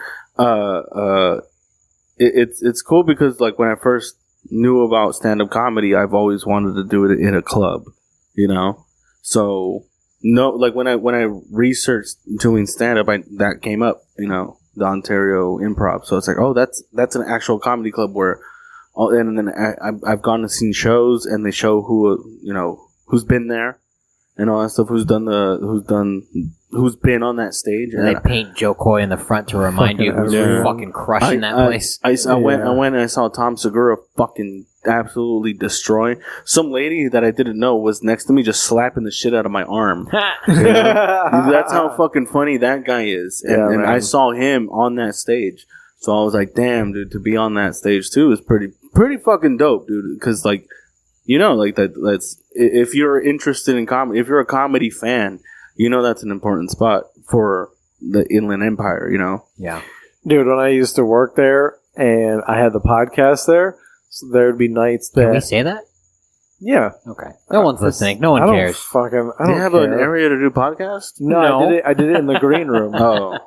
it's cool because like when I first knew about stand-up comedy, I've always wanted to do it in a club, you know. So no, like when I researched doing stand-up, that came up, you know, the Ontario Improv. So it's like, oh, that's an actual comedy club where, and then I've gone and seen shows, and they show who's been there and all that stuff, who's been on that stage, And they paint Joe Coy in the front to remind you who's Yeah. fucking crushing that place. I went and I saw Tom Segura fucking absolutely destroy some lady that I didn't know was next to me, just slapping the shit out of my arm. You know? That's how fucking funny that guy is, and, Yeah, and man. I saw him on that stage, so I was like, damn, dude, to be on that stage too is pretty fucking dope, dude. Because like, you know, like that's if you're interested in comedy, if you're a comedy fan, you know that's an important spot for the Inland Empire, you know? Yeah. Dude, when I used to work there and I had the podcast there, so there'd be nights that Can we say that? yeah, Okay. No one's listening. No one I don't cares. fucking. I Do don't you have care. an area to do podcasts? No, No. I did it in the green room. Oh,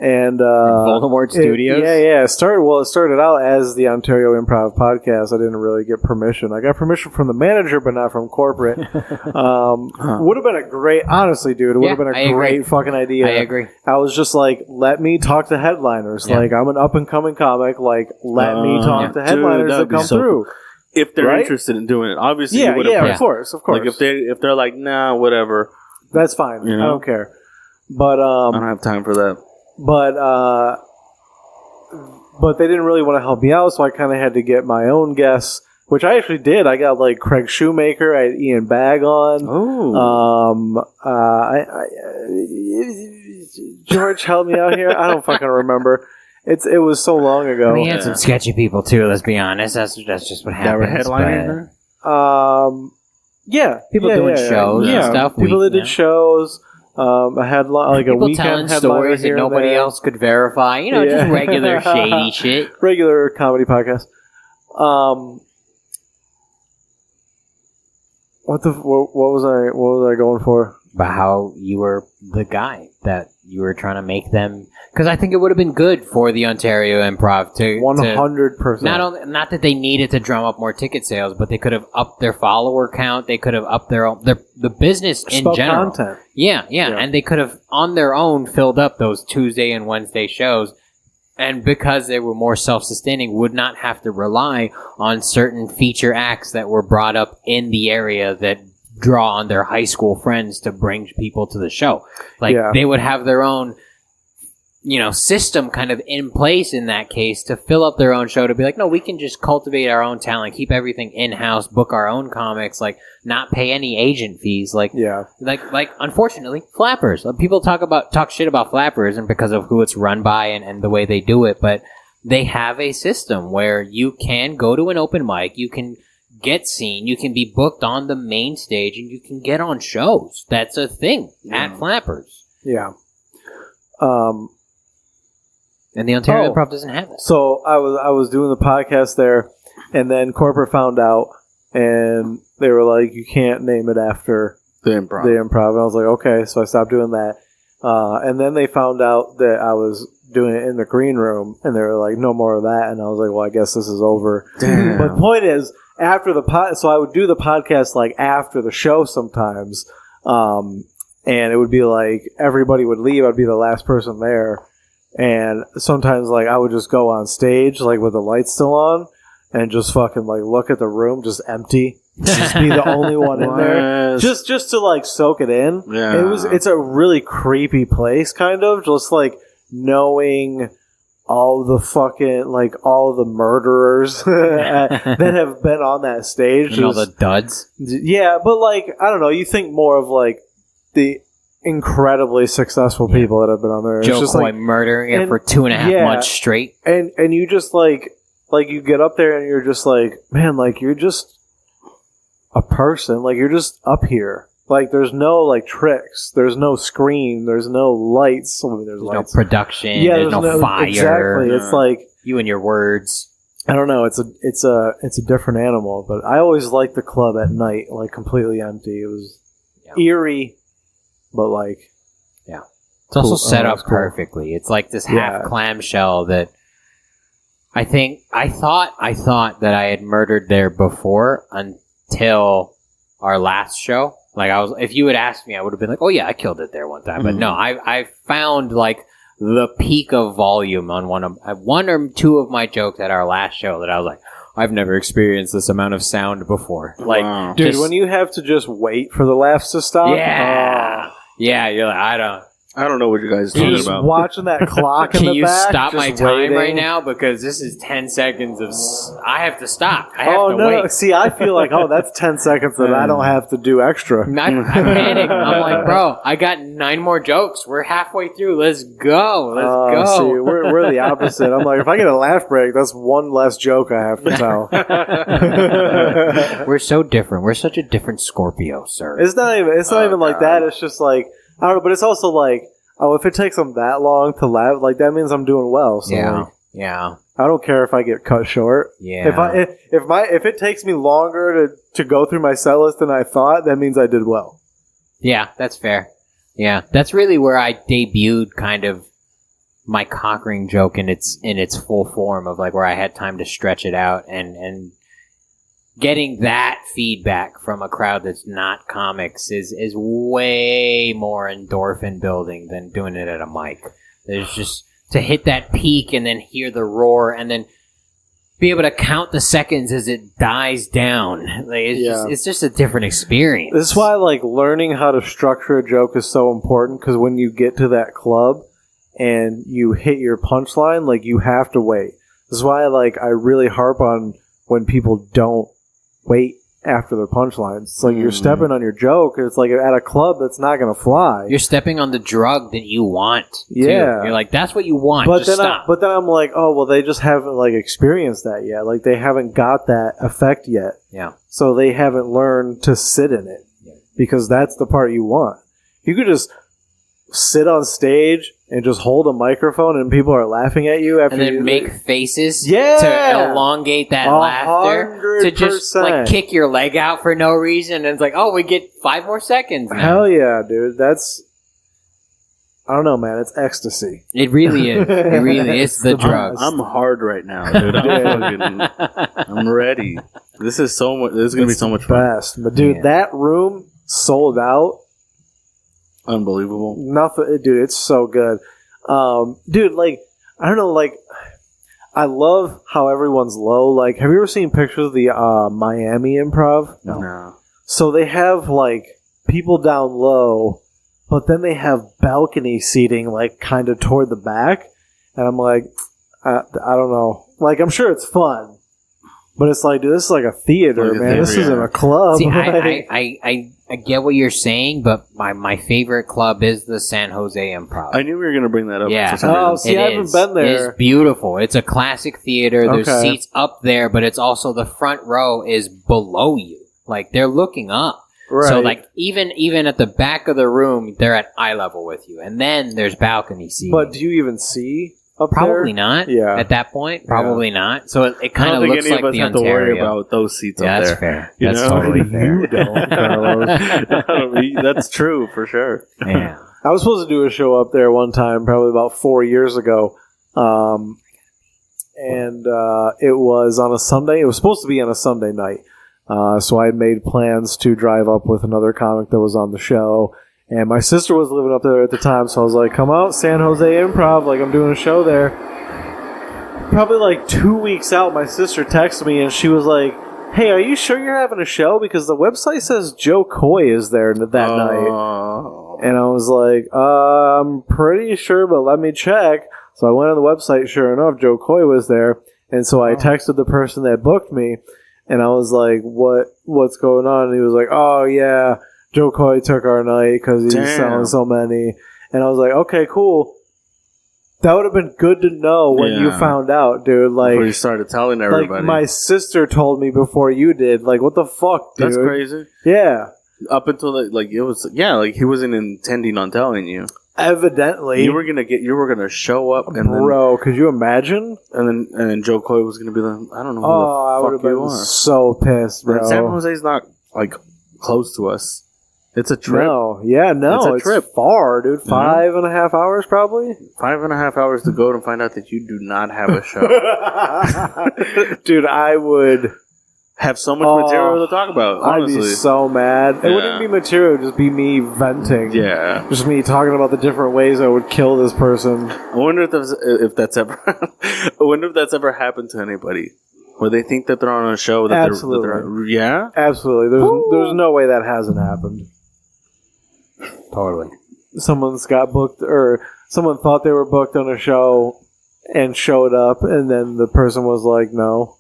And Voldemort Studios? It started out as the Ontario Improv Podcast. I didn't really get permission. I got permission from the manager, but not from corporate. Would have been a great, honestly, dude. It would have Yeah, been I a great agree. fucking idea. I agree. I was just like, let me talk to headliners. Yeah. Like, I'm an up and coming comic. Like, let me talk to dude, headliners that'd that be come so through. if they're Right? interested in doing it, obviously, Yeah, you would've yeah, pressed- of course. Like if they're like, nah, whatever, That's fine. You know? I don't care. But I don't have time for that. But they didn't really want to help me out, so I kind of had to get my own guests, which I actually did. I got like Craig Shoemaker, I had Ian Bagg on. Oh, George, help me out here. I don't fucking remember. It was so long ago. We had some sketchy people too. Let's be honest. That's just what that were happens. headlining but- there. Yeah, People doing shows and stuff. People that did Yeah. shows. I had like a People weekend telling headliner stories that here and nobody there. else could verify. You know, just Yeah. regular shady shit. Regular comedy podcast. What was I going for? About how you were the guy that you were trying to make them, because I think it would have been good for the Ontario Improv to 100%. Not that they needed to drum up more ticket sales, but they could have upped their follower count. They could have upped the business in general. Content. Yeah, and they could have on their own filled up those Tuesday and Wednesday shows, and because they were more self-sustaining, would not have to rely on certain feature acts that were brought up in the area that draw on their high school friends to bring people to the show. They would have their own, system kind of in place in that case to fill up their own show, to be like, no, we can just cultivate our own talent, keep everything in-house, book our own comics, not pay any agent fees. Unfortunately, Flappers. People talk shit about Flappers and because of who it's run by and the way they do it, but they have a system where you can go to an open mic, you can get seen, you can be booked on the main stage, and you can get on shows. That's a thing at Flappers. Yeah. And the Ontario Improv doesn't have that. So I was doing the podcast there, and then corporate found out, and they were like, you can't name it after the improv. And I was like, okay, so I stopped doing that. And then they found out that I was doing it in the green room, and they were like, no more of that. And I was like, well, I guess this is over. Damn. But the point is, after the so I would do the podcast after the show sometimes, and it would be like everybody would leave. I'd be the last person there, and sometimes I would just go on stage with the lights still on and just fucking look at the room just empty, just be the only one in there, just to soak it in. Yeah, it's a really creepy place, kind of just knowing all the fucking all the murderers that have been on that stage, and all the duds. Yeah, but I don't know. You think more of the incredibly successful people that have been on there. Joe Coy murdering it for 2.5 months straight, and you just you get up there and you're just man, you're just a person. You're just up here. There's no tricks. There's no screen. There's no lights. There's lights. No production. Yeah, there's no fire. Exactly. It's you and your words. I don't know. It's a different animal. But I always liked the club at night, completely empty. It was eerie, but yeah. It's also set up perfectly. It's this half clamshell that I thought that I had murdered there before until our last show. If you had asked me, I would have been like, oh yeah, I killed it there one time. But no, I found the peak of volume on one or two of my jokes at our last show that I was like, I've never experienced this amount of sound before. Wow. Dude, when you have to just wait for the laughs to stop. Yeah. Yeah, you're I don't know what you guys are talking about. Watching that clock in the back. Can you stop my time waiting right now? Because this is 10 seconds of... I have to stop. I have to wait. No. See, I feel that's 10 seconds that I don't have to do extra. I panic. I'm like, bro, I got 9 more jokes. We're halfway through. Let's go. Let's go. See, we're the opposite. I'm like, if I get a laugh break, that's one less joke I have to tell. We're so different. We're such a different Scorpio, sir. It's not even like that. It's just I don't know, but it's also if it takes them that long to laugh, that means I'm doing well. So yeah. I don't care if I get cut short. Yeah. If it takes me longer to go through my set list than I thought, that means I did well. Yeah, that's fair. Yeah, that's really where I debuted kind of my cockring joke in its full form of where I had time to stretch it out and getting that feedback from a crowd that's not comics is way more endorphin building than doing it at a mic. There's just to hit that peak and then hear the roar and then be able to count the seconds as it dies down. It's just a different experience. This is why learning how to structure a joke is so important, because when you get to that club and you hit your punchline, you have to wait. This is why I really harp on when people don't wait after their punchlines. It's you're stepping on your joke. It's at a club that's not going to fly. You're stepping on the drug that you want. Yeah. Too. You're that's what you want. But just then stop. but then I'm oh, well, they just haven't experienced that yet. They haven't got that effect yet. Yeah. So they haven't learned to sit in it, because that's the part you want. You could just sit on stage and just hold a microphone and people are laughing at you after and then make faces to elongate that laughter, to just kick your leg out for no reason, and it's oh, we get 5 more seconds now. Hell yeah, dude. That's I don't know, man. It's ecstasy. It really is. It really is the drugs. I'm hard right now, dude. I'm ready. This is so much. This is gonna be so much fun. Best, but dude, that room sold out. Unbelievable. Nothing, dude. It's so good, dude. Like, I don't know, like. I love how everyone's low. Like, have you ever seen pictures of the Miami Improv? No. So they have, like, people down low, but then they have balcony seating, like, kind of toward the back. And I'm like, I don't know. Like, I'm sure it's fun. But it's like, dude, this is like a theater, man. This isn't a club. See, I get what you're saying, but my favorite club is the San Jose Improv. I knew we were going to bring that up. Yeah. See, I haven't been there. It's beautiful. It's a classic theater. There's seats up there, but it's also the front row is below you. Like, they're looking up. Right. So, like, even at the back of the room, they're at eye level with you. And then there's balcony seating. But do you even see up Probably there? not. Yeah. At that point, probably not. So it kind of looks like the Ontario. I don't think any of us have to worry about those seats up there. That's fair. You That's know? totally fair. You don't, Carlos. That's true, for sure. Yeah. I was supposed to do a show up there one time, probably about 4 years ago. And it was on a Sunday. It was supposed to be on a Sunday night. So I had made plans to drive up with another comic that was on the show. And my sister was living up there at the time, so I was like, come out, San Jose Improv, like I'm doing a show there. Probably like 2 weeks out, my sister texted me and she was like, hey, are you sure you're having a show? Because the website says Joe Coy is there that night. And I was like, I'm pretty sure, but let me check. So I went on the website, sure enough, Joe Coy was there. And so I texted the person that booked me, and I was like, what's going on? And he was like, oh, yeah. Joe Coy took our night because he's selling so many. And I was like, okay, cool. That would have been good to know when you found out, dude. Like, before you started telling everybody. Like, my sister told me before you did. Like, what the fuck, dude? That's crazy. Yeah. Up until, like, it was, like, he wasn't intending on telling you. Evidently. You were gonna show up and Bro, could you imagine? And then Joe Coy was gonna be like, I don't know who I would the have fuck you been are. so pissed, bro. And San Jose's not, like, close to us. It's a trip. No, it's trip. Far, dude. 5.5 hours, probably. 5.5 hours to go to find out that you do not have a show. Dude, I would have so much material to talk about. Honestly, I'd be so mad. It wouldn't be material; it'd just be me venting. Yeah, just me talking about the different ways I would kill this person. I wonder if that's ever. I wonder if that's ever happened to anybody. Where they think that they're on a show. That Absolutely. Yeah? Absolutely. There's no way that hasn't happened. Totally. Someone's got booked, or someone thought they were booked on a show and showed up, and then the person was like, no.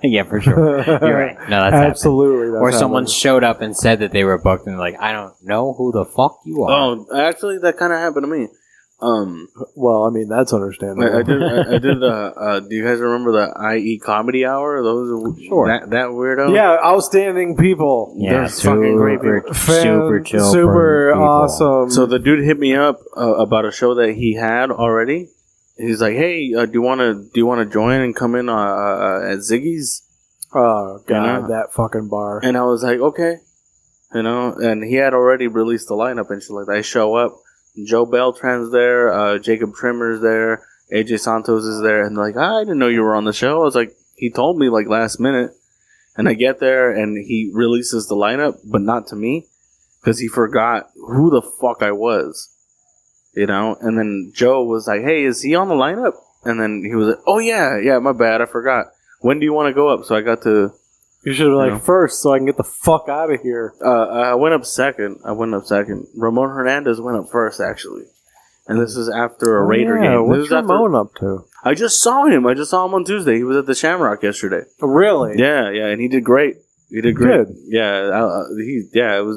Yeah, for sure. You're right. No, that's absolutely. Or someone showed up and said that they were booked, and like, I don't know who the fuck you are. Oh, actually, that kind of happened to me. Well, I mean, that's understandable. I did. Do you guys remember the IE Comedy Hour? Those that weirdo. Yeah, outstanding people. Yeah, they're fucking great people. Super chill, super awesome. So the dude hit me up about a show that he had already. He's like, "Hey, do you want to join and come in at Ziggy's?" Oh god, that fucking bar. And I was like, "Okay," And he had already released the lineup and shit like that. I show up. Joe Beltran's there, Jacob Trimmer's there, AJ Santos is there, and like, I didn't know you were on the show. I was like, he told me like last minute, and I get there and he releases the lineup, but not to me, because he forgot who the fuck I was, and then Joe was like, hey, is he on the lineup? And then he was like, oh yeah, my bad, I forgot. When do you want to go up? So I got to... You should have been like, first, so I can get the fuck out of here. I went up second. Ramon Hernandez went up first, actually. And this is after a Raider game. What's Ramon up to? I just saw him. On Tuesday. He was at the Shamrock yesterday. Really? Yeah, and he did great. Good. Yeah,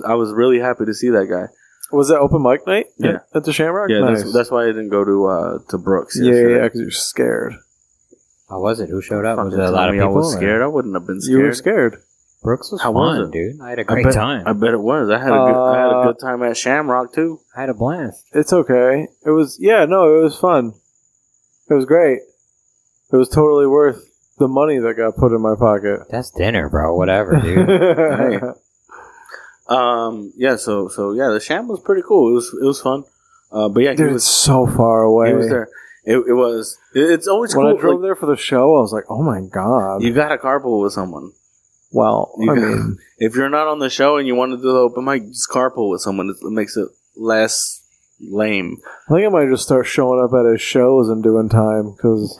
I was really happy to see that guy. Was that open mic night? Yeah. At the Shamrock? Yeah, nice. that's why I didn't go to Brooks. Yeah, because you're scared. How was it? Who showed up? Was it a lot of people? I was scared. I wouldn't have been scared. You were scared. Brooks was fun, dude. I had a great time. I bet it was. I had a good time at Shamrock too. I had a blast. It's okay. It was it was fun. It was great. It was totally worth the money that got put in my pocket. That's dinner, bro. Whatever, dude. Hey. So the Sham was pretty cool. It was fun. But yeah, dude, he was so far away. He was there. It's always when cool. I drove there for the show. I was like, oh my god. You got to carpool with someone. Well, I mean, if you're not on the show and you want to do the open mic, just carpool with someone. It makes it less lame. I think I might just start showing up at his shows and doing time because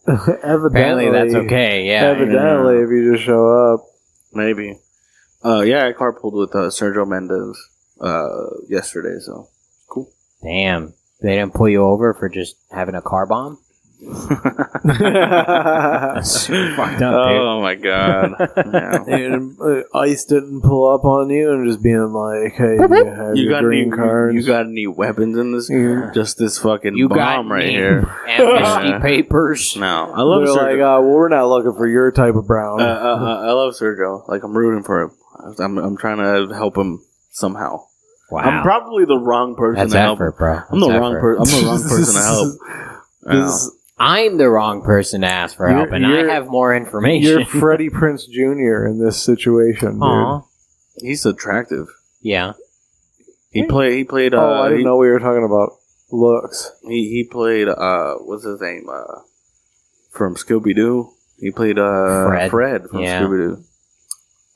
apparently that's okay. Yeah, evidently, if you just show up, maybe. Yeah, I carpooled with Sergio Mendes yesterday. So cool. Damn, they didn't pull you over for just having a car bomb. That's fucked up, oh my god! Yeah. And ICE didn't pull up on you and just being like, "Hey, you got green cards? You got any weapons in this? Yeah. Just this fucking you bomb got right here? Amnesty papers? No, I love They're Sergio. like, well, we're not looking for your type of brown." I love Sergio. Like I'm rooting for him. I'm trying to help him somehow. Wow, I'm probably the wrong person that's to help. effort, bro. I'm the wrong person to help. I'm the wrong person to ask for help, and I have more information. You're Freddie Prinze Jr. in this situation, dude. Aw. He's attractive. Yeah. He played. I didn't know we were talking about looks. He played. What's his name? From Scooby Doo. He played Fred from Scooby Doo.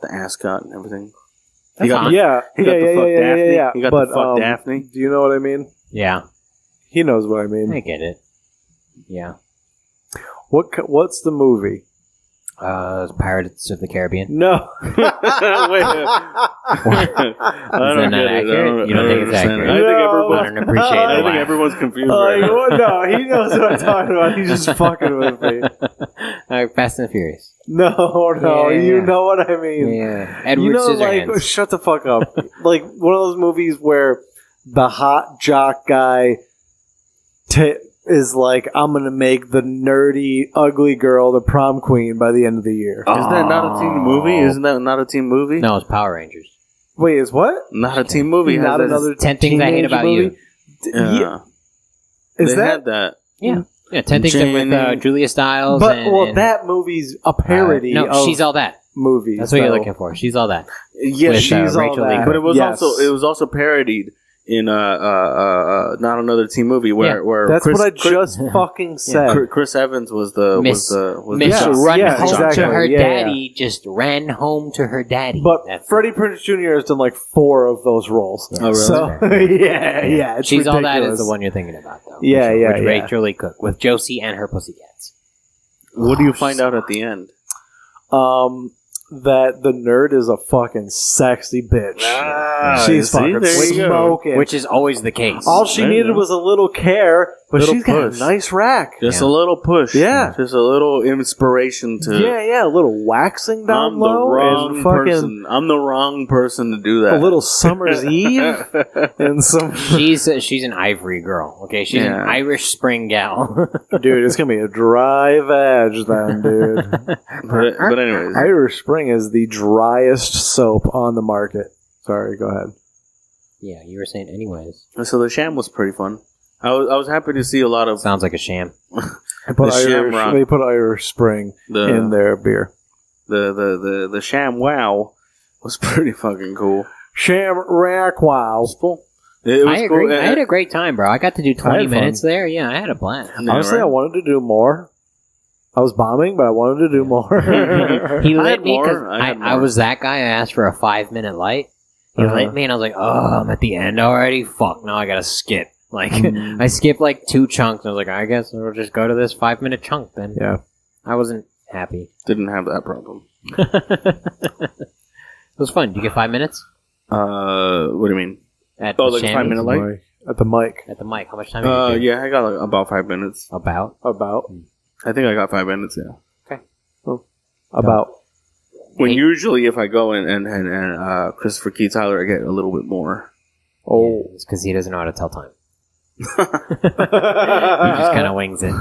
The ascot and everything. He got the fuck Daphne. He got the fuck Daphne. Do you know what I mean? Yeah. He knows what I mean. I get it. Yeah. What's the movie? Pirates of the Caribbean. No. Wait. I don't get it. You don't think it's accurate? I don't appreciate it. I think everyone's confused right now. No, he knows what I'm talking about. He's just fucking with me. Fast and the Furious. No, you know what I mean. Yeah. Edward Scissorhands. Like, shut the fuck up. Like one of those movies where the hot jock guy is like, I'm going to make the nerdy, ugly girl the prom queen by the end of the year. Isn't that not a teen movie? Isn't that not a teen movie? No, it's Power Rangers. Wait, is what? Not a teen movie. Not another 10 Things I Hate About movie? You. Is they that? had that. Yeah. Yeah, 10 Things with Julia Stiles. But that movie's a parody of She's All That. Movies. That's what you're looking for. She's All That. Yes, She's All That. But it was also parodied in not another teen movie where that's what I just fucking said. Chris Evans was Miss Run Home to Her Daddy just ran home to her daddy. But Freddie Prinze Jr. has done like 4 of those roles. Oh, really? So, yeah. It's She's ridiculous. All That is the one you're thinking about, though. Yeah. Rachel Lee Cook with Josie and her Pussycats. What do you find out at the end? That the nerd is a fucking sexy bitch. She's fucking smoking. Which is always the case. All she needed was a little care, but she's got a nice rack. Just a little push. Yeah. Just a little inspiration to... Yeah, a little waxing down low. I'm the wrong person to do that. A little Summer's Eve. And some... She's an Ivory girl, okay? She's an Irish Spring gal. Dude, it's going to be a dry vag then, dude. But anyways. Irish Spring is the driest soap on the market. Sorry, go ahead. Yeah, you were saying anyways. So the sham was pretty fun. I was happy to see a lot of... Sounds like a sham. They put Irish Spring in their beer. The sham wow was pretty fucking cool. Sham rack wow. It was cool. I agree. Cool. I had a great time, bro. I got to do 20 minutes there. Yeah, I had a blast. Honestly, I wanted to do more. I was bombing, but I wanted to do more. He let me because I was that guy. I asked for a 5-minute light. He let me, and I was like, "Oh, I'm at the end already. Fuck! Now I gotta skip." Like I skipped like 2 chunks. I was like, "I guess we'll just go to this 5-minute chunk then." Yeah, I wasn't happy. Didn't have that problem. It was fun. Did you get 5 minutes? What do you mean? At the like a 5-minute light at the mic. At the mic. How much time? Did you do? Yeah, I got like about 5 minutes. About. I think I got 5 minutes. Yeah. Okay. Oh. About. When usually if I go and Christopher Key Tyler, I get a little bit more. Oh, yeah, it's because he doesn't know how to tell time. He just kind of wings it.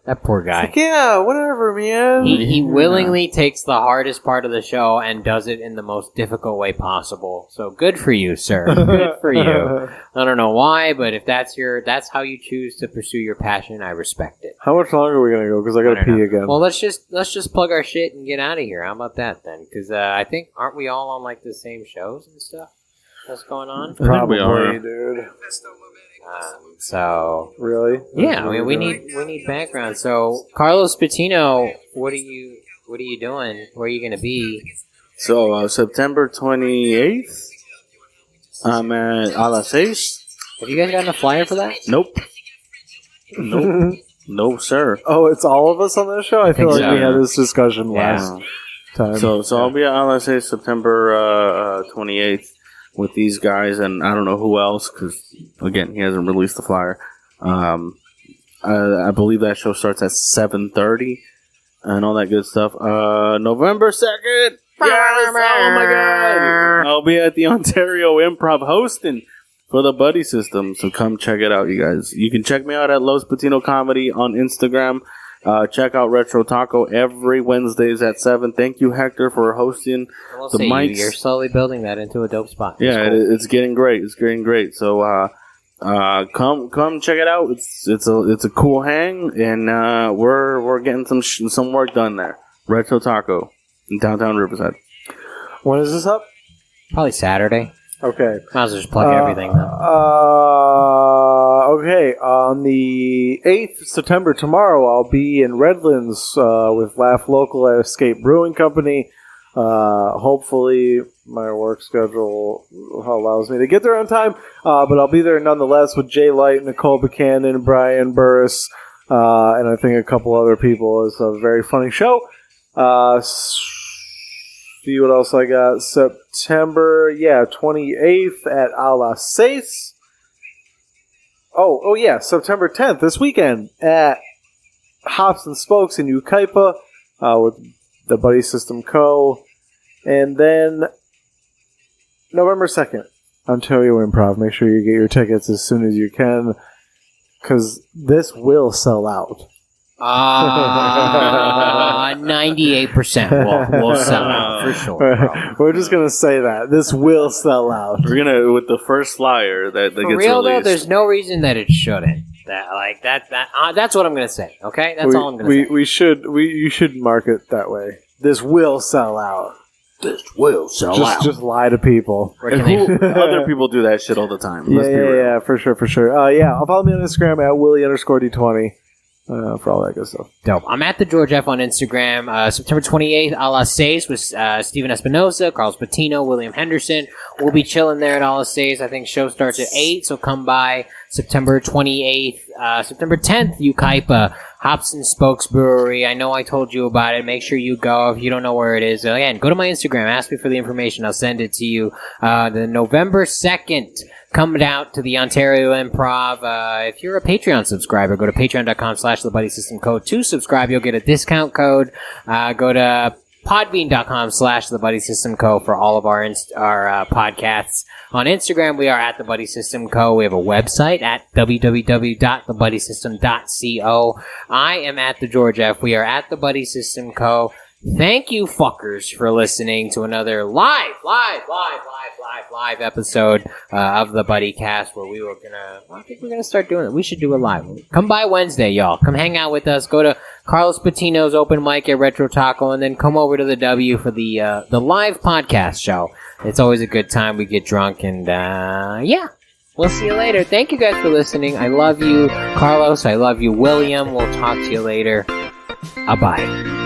That poor guy. Like, yeah, whatever, man. He willingly takes the hardest part of the show and does it in the most difficult way possible. So good for you, sir. Good for you. I don't know why, but if that's how you choose to pursue your passion, I respect it. How much longer are we gonna go? Because I gotta pee again. Well, let's just plug our shit and get out of here. How about that then? Because I think aren't we all on like the same shows and stuff? What's going on? Probably, dude. So really, yeah, I mean, we need background. So Carlos Patino, what are you doing? Where are you going to be? So September 28th, I'm at A las 6. Have you guys gotten a flyer for that? Nope. No, sir. Oh, it's all of us on this show? I feel like we had this discussion last time. So I'll be at A las 6 September 28th with these guys, and I don't know who else, because, again, he hasn't released the flyer. I believe that show starts at 7:30 and all that good stuff. November 2nd! Yes! Oh, my God! I'll be at the Ontario Improv hosting for the Buddy System, so come check it out, you guys. You can check me out at Los Patino Comedy on Instagram. Check out Retro Taco every Wednesdays at 7. Thank you, Hector, for hosting the mics. You're slowly building that into a dope spot. Yeah, cool. It's getting great. It's getting great. So come check it out. It's a cool hang, and we're getting some work done there. Retro Taco in downtown Riverside. When is this up? Probably Saturday. Okay. Might as well just plug everything then. Okay, on the 8th September, tomorrow, I'll be in Redlands with Laugh Local at Escape Brewing Company. Hopefully, my work schedule allows me to get there on time, but I'll be there nonetheless with Jay Light, Nicole Buchanan, Brian Burris, and I think a couple other people. It's a very funny show. See what else I got. September, 28th at A las 6. Oh yeah, September 10th, this weekend, at Hops and Spokes in Ukaipa with the Buddy System Co. And then November 2nd, Ontario Improv. Make sure you get your tickets as soon as you can, because this will sell out. 98% will sell out for sure. Bro. We're just gonna say that this will sell out. We're gonna with the first flyer that for gets real released. Though, there's no reason that it shouldn't. That's what I'm gonna say. Okay, that's all I'm gonna say. You should mark it that way. This will sell out. This will sell out. Just lie to people. Other people do that shit all the time. Yeah, for sure. Follow me on Instagram at Willie_D20. For all that good stuff. Dope. I'm at the George F on Instagram. September 28th, A las 6 with Steven Espinosa, Carlos Patino, William Henderson. We'll be chilling there at A las 6. I think show starts at 8, so come by. September 28th. September 10th, Ukaipa, Hops and Spokes Brewery. I know I told you about it. Make sure you go if you don't know where it is. Again, go to my Instagram. Ask me for the information. I'll send it to you. The November 2nd. Coming out to the Ontario Improv. If you're a Patreon subscriber, go to patreon.com/TheBuddySystemCo to subscribe. You'll get a discount code. Go to podbean.com/TheBuddySystemCo for all of our podcasts. On Instagram, we are at The Buddy System Co. We have a website at www.thebuddysystem.co. I am at the George F. We are at The Buddy System Co. Thank you, fuckers, for listening to another live episode of the Buddycast, where I think we're gonna start doing it. We should do it live. Come by Wednesday, y'all. Come hang out with us. Go to Carlos Patino's open mic at Retro Taco, and then come over to the W for the live podcast show. It's always a good time. We get drunk, and we'll see you later. Thank you guys for listening. I love you, Carlos. I love you, William. We'll talk to you later. Bye.